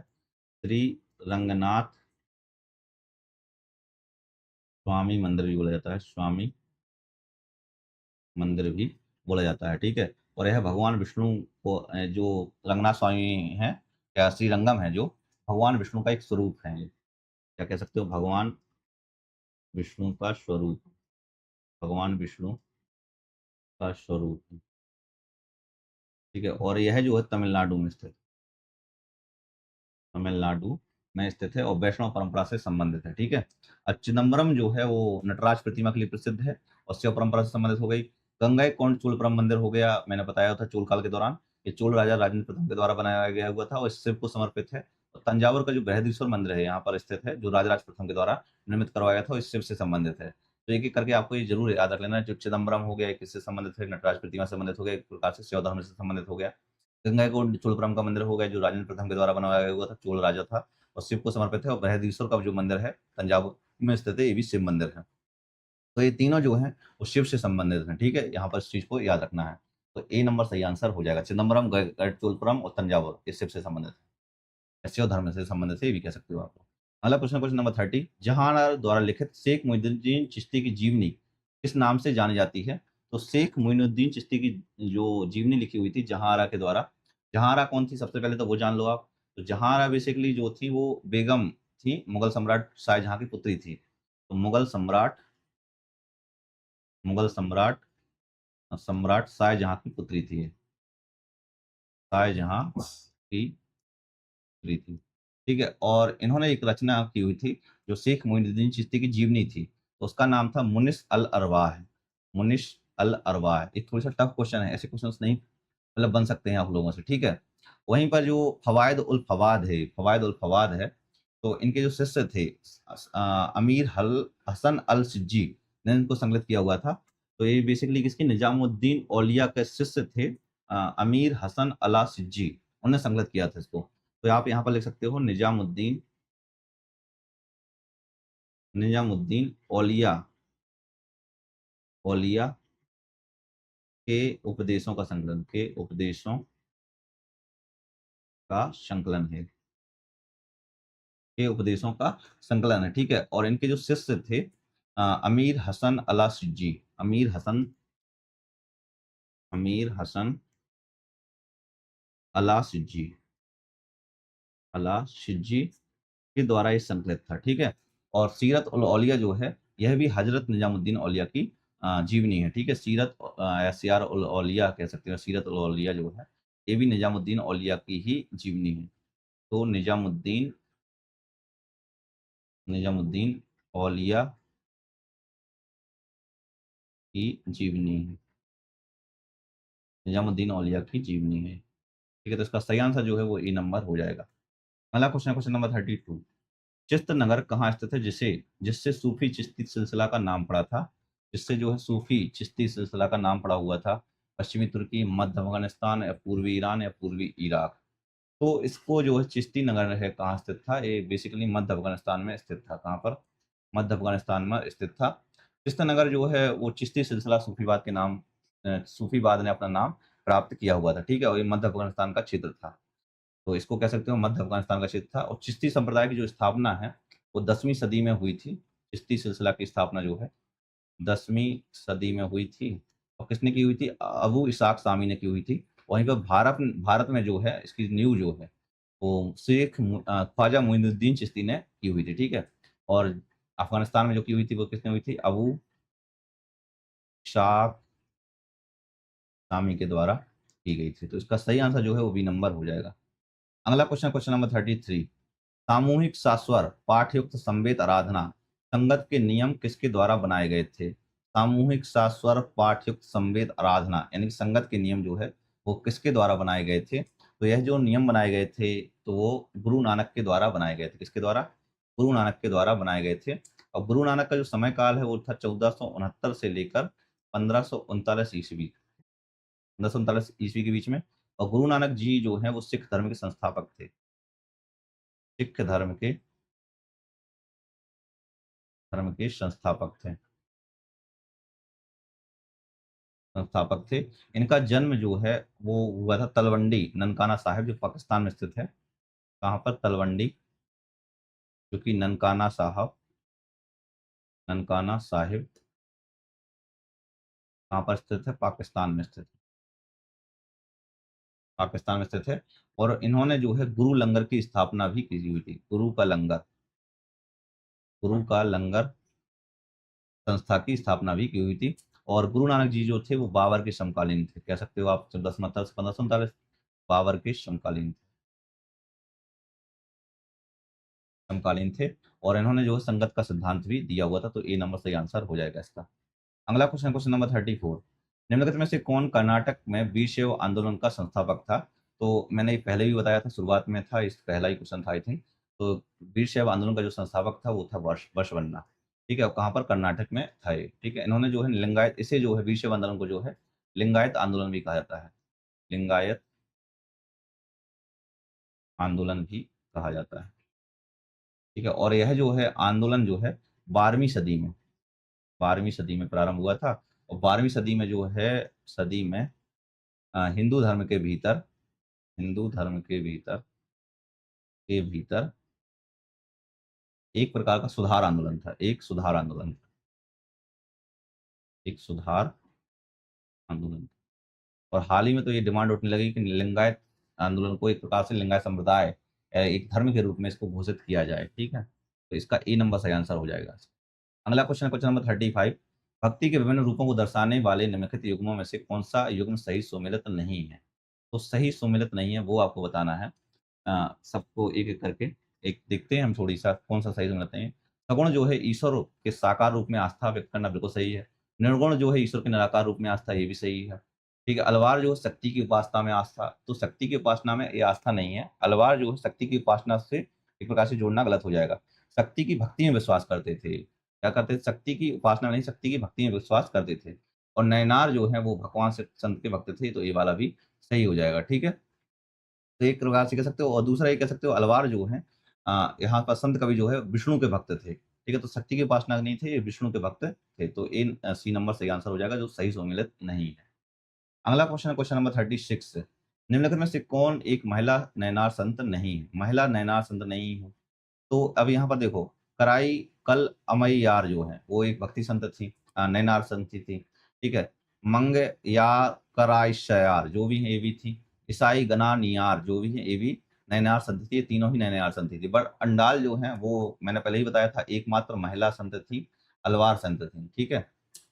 श्री रंगनाथ स्वामी मंदिर भी बोला जाता है, स्वामी मंदिर भी बोला जाता है, ठीक है। और यह भगवान विष्णु को जो रंगनाथ स्वामी है या श्रीरंगम है, जो भगवान विष्णु का एक स्वरूप है, क्या कह सकते हो, भगवान विष्णु का स्वरूप, भगवान विष्णु का स्वरूप, ठीक है। और यह जो है तमिलनाडु में स्थित, तमिलनाडु में स्थित है और वैष्णव परंपरा से संबंधित है, ठीक है। और चिदम्बरम जो है वो नटराज प्रतिमा के लिए प्रसिद्ध है और शिव परंपरा से संबंधित हो गई। गंगईकोंड चोलपुरम मंदिर हो गया, मैंने बताया था चोल काल के दौरान ये चोल राजा राजेंद्र प्रथम के द्वारा बनाया गया हुआ था और इस शिव को समर्पित है। और तंजावुर का जो बृहदीश्वर मंदिर है यहाँ पर स्थित है, जो राजराज प्रथम के द्वारा निर्मित करवाया गया था, इस शिव से संबंधित है। तो एक एक करके आपको ये जरूर याद रख लेना, जो चिदम्बरम हो गया किससे संबंधित है, नटराज प्रतिमा से संबंधित हो गया, एक प्रकार से शिव धर्म से संबंधित हो गया। गंगईकोंड चोलपुरम का मंदिर हो गया जो राजेंद्र प्रथम के द्वारा बनवाया गया हुआ था, चोल राजा था और शिव को समर्पित है। और बृहदीश्वर का जो मंदिर है तंजावुर में स्थित है, ये भी शिव मंदिर है। तो ये तीनों जो हैं वो शिव से संबंधित हैं, ठीक है। यहाँ पर इस चीज को याद रखना है। तो ए नंबर सही आंसर हो जाएगा। चिदम्बरम, गढ़चोलपुरम और तंजावुर ये शिव से संबंधित है, शिव धर्म से संबंधित है, ये भी कह सकते हो आप। अगला प्रश्न, क्वेश्चन नंबर 30। जहानारा द्वारा लिखित शेख मोइनुद्दीन चिश्ती की जीवनी किस नाम से जानी जाती है? तो शेख मोइनुद्दीन चिश्ती की जो जीवनी लिखी हुई थी जहानारा के द्वारा, जहानारा कौन थी सबसे पहले तो वो जान लो आप। तो जहां बेसिकली जो थी वो बेगम थी, मुगल सम्राट शाहजहां की पुत्री थी। तो मुगल सम्राट सम्राट शाहजहां की पुत्री थी, शाहजहां की पुत्री थी। ठीक है, और इन्होंने एक रचना की हुई थी जो शेख मोइनुद्दीन चिश्ती की जीवनी थी, तो उसका नाम था मुनिश अल अरवाह। मुनिश अल अरवाह एक थोड़ा सा टफ क्वेश्चन है, ऐसे क्वेश्चंस नहीं मतलब बन सकते हैं आप लोगों से। ठीक है, वहीं पर जो फवायद उल फवाद है, तो इनके जो शिष्य थे अमीर हल हसन अल सिज्जी ने इनको संकलित किया हुआ था। तो ये बेसिकली किसकी, निजामुद्दीन औलिया के शिष्य थे अमीर हसन अला सिज्जी, उन्होंने संकलित किया था इसको। तो आप यहाँ पर लिख सकते हो निजामुद्दीन औलिया औलिया के उपदेशों का संकलन है, के उपदेशों का संकलन है। ठीक है, और इनके जो शिष्य थे अमीर हसन अला सिज्जी, अमीर हसन अला सिज्जी के द्वारा ये संकलित था। ठीक है, और सीरत उल औलिया जो है, यह भी हजरत निजामुद्दीन औलिया की जीवनी है। ठीक है, सीरत सियार उल औलिया कह सकते हो, सीरत उल औलिया जो है ये भी निजामुद्दीन औलिया की ही जीवनी है। तो निजामुद्दीन औलिया की जीवनी है, निजामुद्दीन औलिया की जीवनी है। ठीक है, तो इसका सही आंसर जो है वो ए नंबर हो जाएगा। अगला क्वेश्चन, क्वेश्चन नंबर 32। चिश्त नगर कहाँ स्थित है जिसे जिससे सूफी चिश्ती सिलसिला का नाम पड़ा था, जिससे जो है सूफी चिश्ती सिलसिला का नाम पड़ा हुआ था? पश्चिमी तुर्की, मध्य अफगानिस्तान, या पूर्वी ईरान, या पूर्वी इराक? तो इसको जो है चिश्ती नगर है कहाँ स्थित था, ये बेसिकली मध्य अफगानिस्तान में स्थित था। कहाँ पर? मध्य अफगानिस्तान में स्थित था। चिश्त नगर जो है वो चिश्ती सिलसिला सूफीवाद के नाम सूफीवाद ने अपना नाम प्राप्त किया हुआ था। ठीक है, और ये मध्य अफगानिस्तान का क्षेत्र था, तो इसको कह सकते हो मध्य अफगानिस्तान का क्षेत्र था। और चिश्ती संप्रदाय की जो स्थापना है वो 10वीं सदी में हुई थी। चिश्ती सिलसिला की स्थापना जो है 10वीं सदी में हुई थी। और किसने की हुई थी? अबू इसाक सामी ने की हुई थी। वहीं पर भारत भारत में जो है इसकी नींव जो है वो ख्वाजा मोइनुद्दीन चिश्ती ने की हुई थी। ठीक है, और अफगानिस्तान में जो की हुई थी वो किसने हुई थी? अबू इसाक सामी के द्वारा की गई थी। तो इसका सही आंसर जो है वो बी नंबर हो जाएगा। अगला क्वेश्चन, क्वेश्चन नंबर 33। सामूहिक सास्वर पाठयुक्त संवेद आराधना संगत के नियम किसके द्वारा बनाए गए थे? सामूहिक सास्वर पाठयुक्त संवेद आराधना यानी कि संगत के नियम जो है वो किसके द्वारा बनाए गए थे? तो यह जो नियम बनाए गए थे तो वो गुरु नानक के द्वारा बनाए गए थे। किसके द्वारा? गुरु नानक के द्वारा बनाए गए थे। और गुरु नानक का जो समय काल है वो था 1469 से लेकर 1539 ईस्वी, 1539 ईस्वी के बीच में। और गुरु नानक जी जो है वो सिख धर्म के संस्थापक थे। सिख धर्म के संस्थापक थे। इनका जन्म जो है वो हुआ था तलवंडी ननकाना साहिब, जो पाकिस्तान में स्थित है। कहाँ पर? तलवंडी, जो कि ननकाना साहिब कहाँ पर स्थित है? पाकिस्तान में स्थित है। और इन्होंने जो है गुरु लंगर की स्थापना भी की हुई थी। गुरु का लंगर संस्था की स्थापना भी की हुई थी। और गुरु नानक जी जो थे वो बाबर के समकालीन थे, कह सकते हो आप, 1469 से 1539, बाबर के समकालीन थे। और इन्होंने जो है संगत का सिद्धांत भी दिया हुआ था। तो ए नंबर सही आंसर हो जाएगा इसका। अगला क्वेश्चन, क्वेश्चन नंबर 34। निम्नलिखित में से कौन कर्नाटक में वीरशैव आंदोलन का संस्थापक था? तो मैंने ये पहले भी बताया था, शुरुआत में था, इस पहला ही क्वेश्चन था आई थिंक। तो वीरशैव आंदोलन का जो संस्थापक था वो था बसवन्ना। ठीक है, और कहाँ पर? कर्नाटक में था ये। ठीक है, इन्होंने जो है लिंगायत, इसे जो है वीरशैव आंदोलन को जो है लिंगायत आंदोलन भी कहा जाता है। लिंगायत आंदोलन भी कहा जाता है। ठीक है, और यह जो है आंदोलन जो है 12वीं सदी में 12वीं सदी में प्रारंभ हुआ था। और 12वीं सदी में जो है सदी में हिंदू धर्म के भीतर हिंदू धर्म के भीतर एक प्रकार का सुधार आंदोलन था। एक सुधार आंदोलन। और हाल ही में तो ये डिमांड उठने लगी कि लिंगायत आंदोलन को एक प्रकार से लिंगायत संप्रदाय एक धर्म के रूप में इसको घोषित किया जाए। ठीक है, तो इसका ए नंबर सही आंसर हो जाएगा। अगला क्वेश्चन, क्वेश्चन नंबर 35, भक्ति के विभिन्न रूपों को दर्शाने वाले निम्नलिखित युग्मों में से कौन सा युग्म सही सुमेलित नहीं है? तो सही सुमेलित नहीं है वो आपको बताना है। सबको एक-एक करके एक देखते हैं हम, थोड़ी-सा कौन-सा सही सुमेलित नहीं है। सगुण जो है ईश्वर के साकार रूप में आस्था व्यक्त करना बिल्कुल सही है। निर्गुण जो है ईश्वर के निराकार रूप में आस्था, ये भी सही है। ठीक है, अलवार जो है शक्ति की उपासना में आस्था, तो शक्ति की उपासना में ये आस्था नहीं है। अलवार जो है शक्ति की उपासना से एक प्रकार से जोड़ना गलत हो जाएगा। शक्ति की भक्ति में विश्वास करते थे। क्या करते थे? शक्ति की उपासना नहीं, शक्ति की भक्ति में विश्वास करते थे। और नैनार जो है वो भगवान से संत के भक्त थे, तो ये वाला भी सही हो जाएगा। ठीक है? तो एक प्रकार से कह सकते हो, और दूसरा ये कह सकते हो अलवार जो है यहाँ पर संत कवि जो है विष्णु के भक्त थे। ठीक है? तो शक्ति की उपासना नहीं थे, ये विष्णु के भक्त थे। तो सी नंबर सही आंसर हो जाएगा, जो सही सम्मिलित नहीं है। अगला क्वेश्चन है क्वेश्चन नंबर 36, निम्नलिखित में से कौन एक महिला नैनार संत नहीं है? महिला नैनार संत नहीं है। तो अब यहाँ पर देखो, कराई कल अमैयार जो है वो एक भक्ति संत थी, नैनार संत थी। ठीक है, मंग या कराई शयार जो भी है ये भी थी। ईसाई गना नियार जो भी है ये भी नैनार संत थी। ये तीनों ही नैनार संत थी। बट अंडाल जो है वो मैंने पहले ही बताया था, एकमात्र महिला संत थी, अलवार संत थी। ठीक है,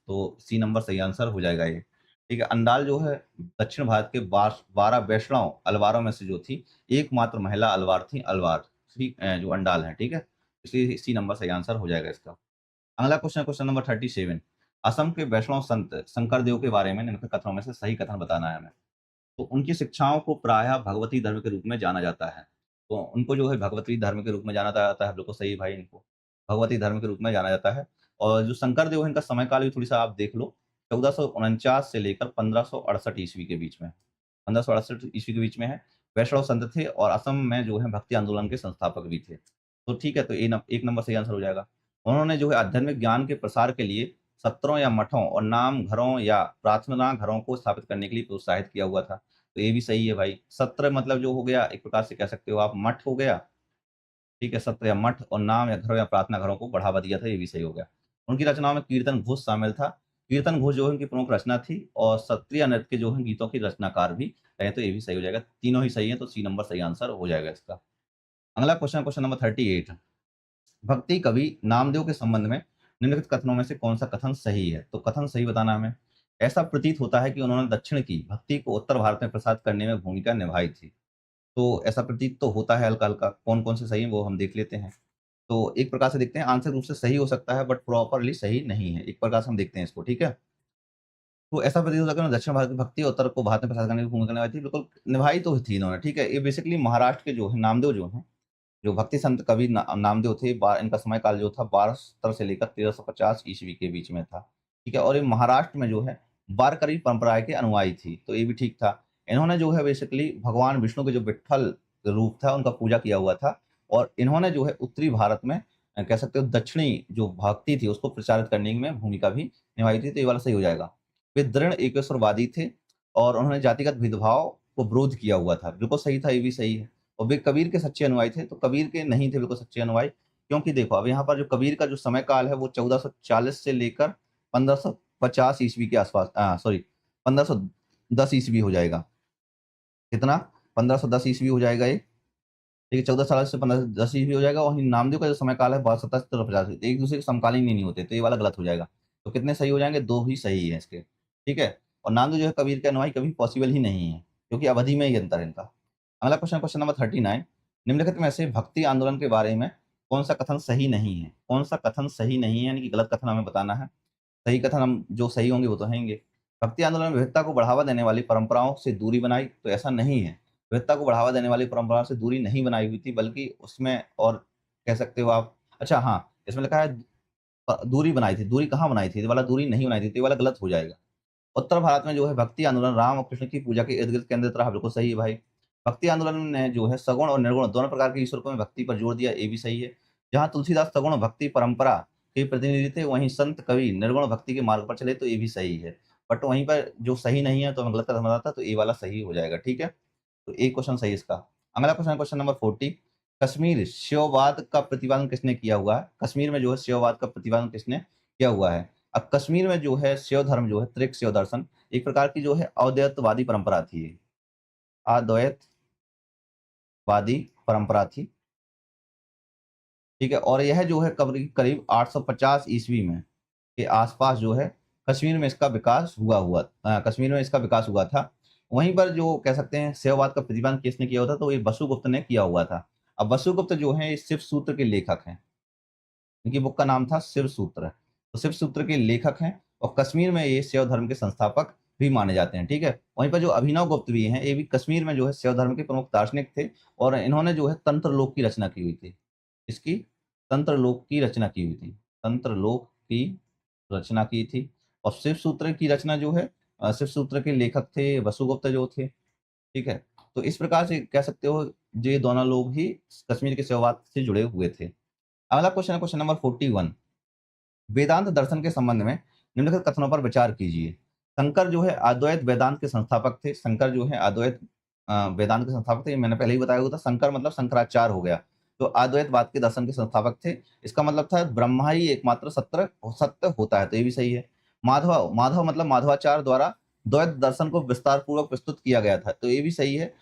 तो सी नंबर सही आंसर हो जाएगा ये। ठीक है, अंडाल जो है दक्षिण भारत के 12 वैष्णव अलवारों में से जो थी, एकमात्र महिला अलवार थी, अलवार थी, जो अंडाल है। ठीक है, इसलिए सी नंबर सही आंसर हो जाएगा इसका। अगला क्वेश्चन, क्वेश्चन नंबर 37, असम के वैष्णव संत शंकर देव के बारे में निम्नलिखित कथनों में से सही कथन बताना है हमें। तो उनकी शिक्षाओं को प्रायः भगवती धर्म के रूप में जाना जाता है। तो उनको जो है भगवती धर्म के रूप में जाना जाता है, बिल्कुल सही भाई, इनको भगवती धर्म के रूप में जाना जाता है। और जो शंकर देव है, इनका समय काल भी थोड़ी-सा आप देख लो, 1449 से लेकर 1568 ईस्वी के बीच में, 1568 ईस्वी के बीच में है। वैष्णव संत थे और असम में जो है भक्ति आंदोलन के संस्थापक भी थे। तो ठीक है, तो एक नंबर सही आंसर हो जाएगा। उन्होंने जो है आध्यात्मिक ज्ञान के प्रसार के लिए सत्रों या मठों और नाम घरों या प्रार्थना घरों को स्थापित करने के लिए प्रोत्साहित किया हुआ था। तो ये भी सही है भाई। सत्र मतलब जो हो गया, एक प्रकार से कह सकते हो आप, मठ हो गया। ठीक है, सत्र या मठ, और नाम या घरों या प्रार्थना घरों को बढ़ावा दिया था, ये भी सही हो गया। उनकी रचनाओं में कीर्तन घोष शामिल था। कीर्तन घोष जो है उनकी प्रमुख रचना थी, और सत्रिय नृत्य जो है गीतों के रचनाकार भी रहे, तो ये भी सही हो जाएगा। तीनों ही सही है, तो सी नंबर सही आंसर हो जाएगा इसका। अगला क्वेश्चन, क्वेश्चन नंबर 38, भक्ति कवि नामदेव के संबंध में निम्नलिखित कथनों में से कौन सा कथन सही है? तो कथन सही बताना हमें। ऐसा प्रतीत होता है कि उन्होंने दक्षिण की भक्ति को उत्तर भारत में प्रसारित करने में भूमिका निभाई थी। तो ऐसा प्रतीत तो होता है हल्का-हल्का, कौन-कौन से सही है वो हम देख लेते हैं। तो एक प्रकार से देखते हैं, आंसर रूप से सही हो सकता है, बट प्रॉपरली सही नहीं है। एक प्रकार से हम देखते हैं इसको, ठीक है? तो ऐसा प्रतीत होता है कि उन्होंने दक्षिण भारत की भक्ति उत्तर को भारत में प्रसारित करने की भूमिका निभाई थी। बिल्कुल निभाई तो थी इन्होंने, ठीक है? ये बेसिकली महाराष्ट्र के जो है नामदेव जो हैं, जो भक्ति संत कवि नामदेव थे, इनका समय काल जो था 1270 से लेकर 1350 ईस्वी के बीच में था। ठीक है, और ये महाराष्ट्र में जो है वारकरी परंपरा के अनुयायी थी, तो ये भी ठीक था। इन्होंने जो है बेसिकली भगवान विष्णु के जो विट्ठल रूप था उनका पूजा किया हुआ था, और इन्होंने जो है उत्तरी भारत में कह सकते हो दक्षिणी जो भक्ति थी उसको प्रचारित करने में भूमिका भी निभाई थी, तो ये वाला सही हो जाएगा। वे दृढ़ एकेश्वरवादी थे और उन्होंने जातिगत भेदभाव को विरोध किया हुआ था, बिल्कुल सही था, ये भी सही है। और वे कबीर के सच्चे अनुयायी थे, तो कबीर के नहीं थे बिल्कुल सच्चे अनुयायी, क्योंकि देखो अब यहाँ पर जो कबीर का जो समय काल है वो 1440 से लेकर 1550 ईस्वी के आसपास, सॉरी 1510 ईस्वी हो जाएगा। कितना? 1510 ईस्वी हो जाएगा ये। ठीक है, 1440 से 1510 ईस्वी हो जाएगा, और नामदेव का जो समय काल है 1270 से 1350, एक दूसरे के समकालीन नहीं होते, तो ये वाला गलत हो जाएगा। तो कितने सही हो जाएंगे? 2 ही सही है इसके। ठीक है, और नामदेव जो है कबीर के अनुयायी कभी पॉसिबल ही नहीं है, क्योंकि अवधि में ही अंतर है इनका। अगला क्वेश्चन, क्वेश्चन नंबर 39, निम्नलिखित में से भक्ति आंदोलन के बारे में कौन सा कथन सही नहीं है? कौन सा कथन सही नहीं है, यानी कि गलत कथन हमें बताना है। सही कथन हम जो सही होंगे वो तो हैंगे। भक्ति आंदोलन में विविधता को बढ़ावा देने वाली परंपराओं से दूरी बनाई, तो ऐसा नहीं है। विविधता को बढ़ावा देने वाली परंपराओं से दूरी नहीं बनाई हुई थी, बल्कि उसमें और कह सकते हो आप, अच्छा हाँ, इसमें लिखा है दूरी बनाई थी। दूरी कहाँ बनाई थी? ये वाला दूरी नहीं बनाई थी, तो ये वाला गलत हो जाएगा। उत्तर भारत में जो है भक्ति आंदोलन राम और कृष्ण की पूजा के इर्द-गिर्द केंद्रित रहा, बिल्कुल सही है भाई। भक्ति आंदोलन ने जो है सगुण और निर्गुण दोनों प्रकार के ईश्वर को में भक्ति पर जोर दिया, ये भी सही है। जहाँ तुलसीदास सगुण भक्ति परंपरा के प्रतिनिधि थे, वहीं संत कवि निर्गुण भक्ति के मार्ग पर चले, तो ये भी सही है। बट वहीं पर जो सही नहीं है तो हमें गलत कदम बताता, तो ये वाला सही हो जाएगा, ठीक है? तो एक क्वेश्चन सही है इसका। अगला क्वेश्चन है क्वेश्चन नंबर 40, कश्मीर शैववाद का प्रतिपादन किसने किया हुआ है? कश्मीर में जो है शैववाद का प्रतिपादन किसने किया हुआ है? अब कश्मीर में जो है शैव धर्म जो है, त्रिक शैव दर्शन एक प्रकार की जो है अद्वैतवादी परंपरा थी। अद्वैतवादी वादी परंपरा थी। ठीक है, और यह जो है करीब 850 ईस्वी में के आसपास जो है कश्मीर में इसका विकास कश्मीर में इसका विकास हुआ था। वहीं पर जो कह सकते हैं शैववाद का प्रतिपादन किसने किया हुआ था, तो ये वसुगुप्त ने किया हुआ था। अब वसुगुप्त जो है शिव सूत्र के लेखक हैं, इनकी बुक का नाम था शिव सूत्र। तो शिव सूत्र के लेखक हैं और कश्मीर में ये शैव धर्म के संस्थापक भी माने जाते हैं। ठीक है, वहीं पर जो अभिनव गुप्त भी हैं, ये भी कश्मीर में जो है शैव धर्म के प्रमुख दार्शनिक थे और इन्होंने जो है तंत्रलोक की रचना की हुई थी। इसकी तंत्रलोक की रचना की हुई थी, तंत्रलोक की रचना की थी। और शिव सूत्र की रचना जो है शिव सूत्र के लेखक थे वसुगुप्त जो थे। ठीक है, तो इस प्रकार से कह सकते हो ये दोनों लोग ही कश्मीर के शैववाद से जुड़े हुए थे। अगला क्वेश्चन है क्वेश्चन नंबर 41। वेदांत दर्शन के संबंध में निम्नलिखित कथनों पर विचार कीजिए। शंकर जो है अद्वैत वेदांत के संस्थापक थे। शंकर जो है अद्वैत वेदांत के संस्थापक थे, मैंने पहले ही बताया हुआ था। शंकर मतलब शंकराचार्य हो गया, तो अद्वैतवाद के दर्शन के संस्थापक थे। इसका मतलब था ब्रह्मा ही एकमात्र सत्य होता है, तो ये भी सही है। माधव मतलब माधवाचार्य द्वारा द्वैत दर्शन को विस्तार पूर्वक प्रस्तुत किया गया था, तो ये भी सही है।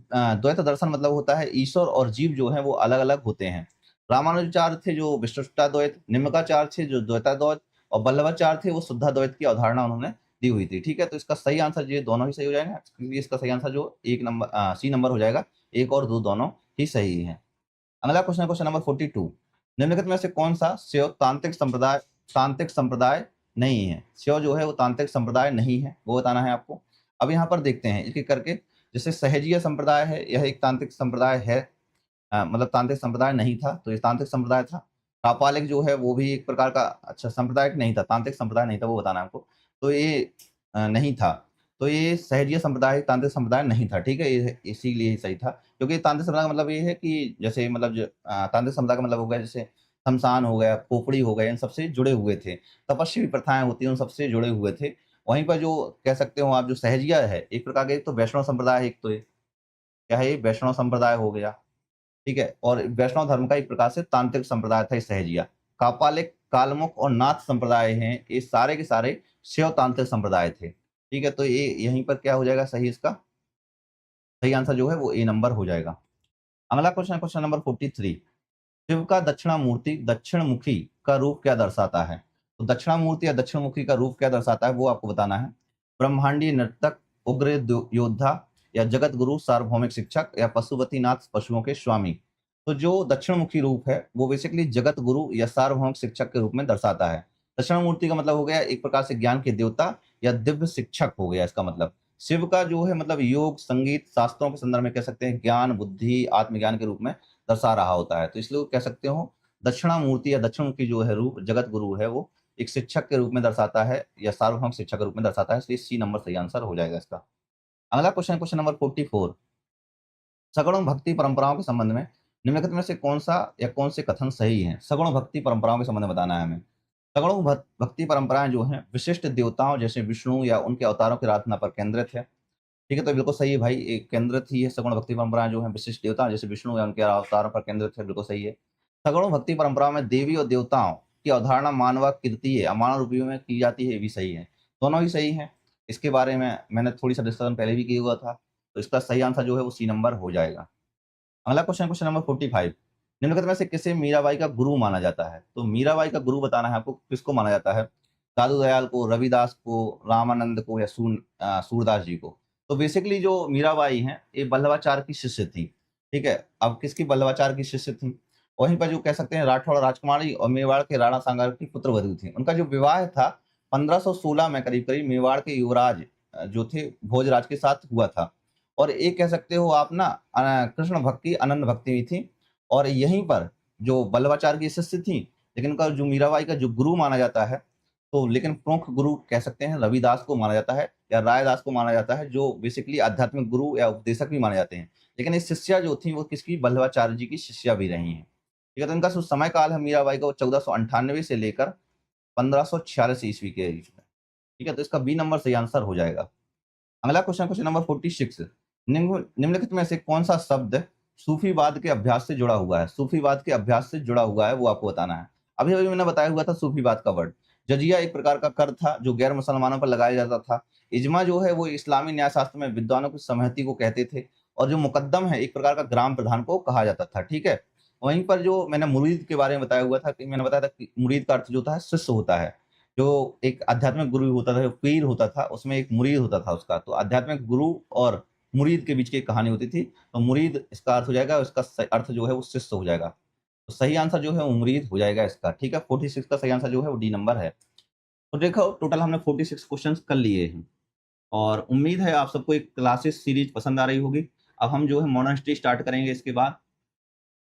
द्वैत दर्शन मतलब होता है ईश्वर और जीव जो है वो अलग अलग होते हैं। रामानुजाचार्य थे जो विशिष्टाद्वैत, निम्नकाचार्य थे जो द्वैताद्वैत, और वल्लभाचार्य थे वो शुद्धाद्वैत की अवधारणा उन्होंने दी हुई थी। ठीक है, तो इसका सही आंसर ये दोनों ही सही हो जाएगा, क्योंकि इसका सही आंसर जो सी नंबर हो जाएगा। एक और दो दोनों ही सही है। अगला क्वेश्चन है क्वेश्चन नंबर 42। निम्नलिखित में से कौन सा शैव तांत्रिक संप्रदाय नहीं है? शैव जो है वो तांत्रिक संप्रदाय नहीं है, वो बताना है आपको। अब यहाँ पर देखते हैं एक एक करके। जैसे सहजीय संप्रदाय है, यह एक तांत्रिक संप्रदाय है, मतलब तांत्रिक संप्रदाय नहीं था, तो ये तांत्रिक संप्रदाय था। कापालिक जो है वो भी एक प्रकार का संप्रदाय नहीं था, तांत्रिक संप्रदाय नहीं था, वो बताना है आपको। तो ये नहीं था, तो ये सहजीय संप्रदाय तांत्रिक संप्रदाय नहीं था। ठीक है, ये इसीलिए ही सही था, क्योंकि तांत्रिक संप्रदाय का मतलब ये है कि जैसे मतलब तांत्रिक संप्रदाय का मतलब हो गया जैसे शमशान हो गया, खोपड़ी हो गया, इन सबसे जुड़े हुए थे। तपस्वी प्रथाएं होती हैं, उन सबसे जुड़े हुए थे। वहीं पर जो कह सकते हो आप जो सहजिया है, एक प्रकार का एक तो वैष्णव संप्रदाय है, एक तो ये क्या है, ये वैष्णव संप्रदाय हो गया। ठीक है, और वैष्णव धर्म का एक प्रकार से तांत्रिक संप्रदाय था सहजिया। कापालिक, कालमुख और नाथ संप्रदाय हैं, ये सारे के सारे शैव तांत्रिक संप्रदाय थे। ठीक है, तो ये यहीं पर क्या हो जाएगा सही, इसका सही आंसर जो है वो ए नंबर हो जाएगा। अगला क्वेश्चन है क्वेश्चन नंबर 43। शिव का दक्षिणामूर्ति दक्षिणमुखी का रूप क्या दर्शाता है? तो दक्षिणामूर्ति या दक्षिणमुखी का रूप क्या दर्शाता है वो आपको बताना है। ब्रह्मांडीय नर्तक, उग्र योद्धा, या जगत गुरु सार्वभौमिक शिक्षक, या पशुपतिनाथ पशुओं के स्वामी। तो जो दक्षिणमुखी रूप है वो बेसिकली जगत गुरु या सार्वभौमिक शिक्षक के रूप में दर्शाता है। दक्षिणामूर्ति का मतलब हो गया एक प्रकार से ज्ञान के देवता या दिव्य शिक्षक हो गया इसका मतलब। शिव का जो है मतलब योग, संगीत, शास्त्रों के संदर्भ में कह सकते हैं ज्ञान, बुद्धि, आत्मज्ञान के रूप में दर्शा रहा होता है, तो इसलिए कह सकते हो दक्षिणामूर्ति या दक्षिणमुखी जो है रूप जगत गुरु है वो एक शिक्षक के रूप में दर्शाता है या सार्वभौमिक शिक्षक के रूप में दर्शाता है, इसलिए सी नंबर सही आंसर हो जाएगा इसका। अगला क्वेश्चन क्वेश्चन नंबर 44। सगुण भक्ति परंपराओं के संबंध में निम्नलिखित में से कौन सा या कौन से कथन सही है? सगुण भक्ति परंपराओं के संबंध में बताना है हमें। सगुण भक्ति परंपराएं जो हैं विशिष्ट देवताओं जैसे विष्णु या उनके अवतारों की आराधना पर केंद्रित है। ठीक है, तो बिल्कुल सही है भाई, एक केंद्रित ही है। सगुण भक्ति परंपराएं जो है विशिष्ट देवता जैसे विष्णु या उनके अवतारों पर केंद्रित है, बिल्कुल सही है। सगुण भक्ति परंपराओं में देवी और देवताओं की अवधारणा मानव कीर्ति है, अमानव रूपियों में की जाती है, ये भी सही है। दोनों ही सही है, इसके बारे में मैंने थोड़ी सा डिस्कशन पहले भी किया हुआ था, तो इसका सही आंसर जो है वो सी नंबर हो जाएगा। अगला क्वेश्चन क्वेश्चन नंबर 45। निम्नलिखित में से किसे मीराबाई का गुरु माना जाता है? तो मीराबाई का गुरु बताना है आपको, किसको माना जाता है? साधु दयाल को, रविदास को, रामानंद को, या सूरदास जी को? तो बेसिकली जो मीराबाई हैं ये वल्लभाचार्य की शिष्य थी। ठीक है, अब किसकी वल्लभाचार्य की शिष्य थी? वहीं पर जो कह सकते हैं राठौड़ राजकुमारी और मेवाड़ के राणा सांगार की पुत्रवधू थी। उनका जो विवाह था 1516 में करीब करीब मेवाड़ के युवराज जो थे भोजराज के साथ हुआ था। और एक कह सकते हो आप ना कृष्ण भक्ति अनंत भक्ति भी थी। और यहीं पर जो वल्लभाचार्य की शिष्य थी, लेकिन उनका जो मीराबाई का जो गुरु माना जाता है, तो लेकिन प्रमुख गुरु कह सकते हैं रविदास को माना जाता है या रायदास को माना जाता है, जो बेसिकली आध्यात्मिक गुरु या उपदेशक भी माने जाते हैं। लेकिन ये शिष्या जो थी वो किसकी, वल्लभाचार्य जी की शिष्या भी रही हैं। ठीक है, तो इनका जो समय काल है मीराबाई का वो 1498 से लेकर 1546 ईस्वी के बीच में। ठीक है, तो इसका बी नंबर सही आंसर हो जाएगा। अगला क्वेश्चन क्वेश्चन नंबर 46। निम्नलिखित में से कौन सा शब्द सूफीवाद के अभ्यास से जुड़ा हुआ है? सूफीवाद के अभ्यास से जुड़ा हुआ है वो आपको बताना है। अभी अभी मैंने बताया हुआ था सूफीवाद का वर्ड। जजिया एक प्रकार का कर था जो गैर मुसलमानों पर लगाया जाता था। इजमा जो है वो इस्लामी न्याय शास्त्र में विद्वानों की सहमति को कहते थे। और जो मुकद्दम है एक प्रकार का ग्राम प्रधान को कहा जाता था, ठीक है। वहीं पर जो मैंने मुरीद के बारे में बताया हुआ था कि मैंने बताया था कि मुरीद का अर्थ जो होता है शिष्य होता है। जो एक आध्यात्मिक गुरु होता था, जो पीर होता था, उसमें एक मुरीद होता था उसका। तो आध्यात्मिक गुरु और मुरीद के बीच की एक कहानी होती थी। तो मुरीद इसका अर्थ हो जाएगा, इसका अर्थ जो है वो शिष्य हो जाएगा। तो सही आंसर जो है वो मुरीद हो जाएगा इसका, ठीक है। 46 का सही आंसर जो है वो डी नंबर है। तो देखो टोटल हमने 46 क्वेश्चंस कर लिए हैं और उम्मीद है आप सबको एक क्लासेस सीरीज पसंद आ रही होगी। अब हम जो है मॉडर्न हिस्ट्री स्टार्ट करेंगे इसके बाद,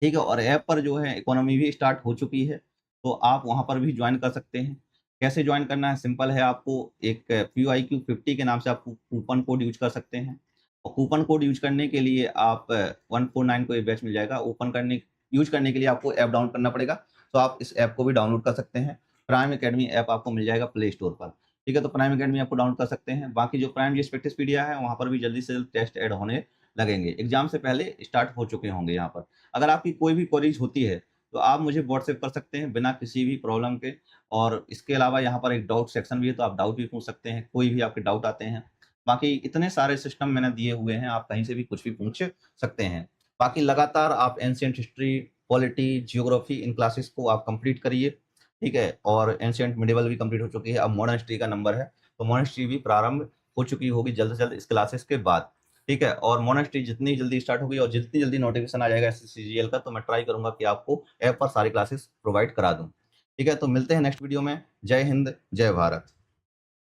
ठीक है। और ऐप पर जो है इकोनॉमी भी स्टार्ट हो चुकी है, तो आप वहाँ पर भी ज्वाइन कर सकते हैं। कैसे ज्वाइन करना है? सिंपल है, आपको एक PYQ 50 के नाम से आप कूपन कोड यूज़ कर सकते हैं। और कूपन कोड यूज़ करने के लिए आप 149 को ये बैच मिल जाएगा। यूज़ करने के लिए आपको ऐप डाउनलोड करना पड़ेगा, तो आप इस ऐप को भी डाउनलोड कर सकते हैं। प्राइम अकेडमी ऐप आपको मिल जाएगा प्ले स्टोर पर, ठीक है। तो प्राइम अकेडमी आपको डाउनलोड कर सकते हैं। बाकी जो प्राइम जीएस प्रैक्टिस पीडिया है, वहाँ पर भी जल्दी से जल्द टेस्ट ऐड होने लगेंगे। एग्ज़ाम से पहले स्टार्ट हो चुके होंगे यहाँ पर। अगर आपकी कोई भी क्वेरीज होती है, तो आप मुझे व्हाट्सएप कर सकते हैं बिना किसी भी प्रॉब्लम के। और इसके अलावा यहाँ पर एक डाउट सेक्शन भी है, तो आप डाउट भी पूछ सकते हैं, कोई भी आपके डाउट आते हैं। बाकी इतने सारे सिस्टम मैंने दिए हुए हैं, आप कहीं से भी कुछ भी पूछ सकते हैं। बाकी लगातार आप एंशिएंट हिस्ट्री, पॉलिटी, जियोग्राफी इन क्लासेस को आप कंप्लीट करिए, ठीक है। और एंशिएंट मिडिवल भी कंप्लीट हो चुकी है, अब मॉडर्न हिस्ट्री का नंबर है, तो मॉडर्न हिस्ट्री भी प्रारंभ हो चुकी होगी जल्द से जल्द इस क्लासेस के बाद, ठीक है। और मोनेस्ट्री जितनी जल्दी स्टार्ट होगी और जितनी जल्दी नोटिफिकेशन आ जाएगा SSCGL का, तो मैं ट्राई करूंगा कि आपको ऐप पर सारी क्लासेस प्रोवाइड करा दूं, ठीक है। तो मिलते हैं नेक्स्ट वीडियो में। जय हिंद, जय भारत।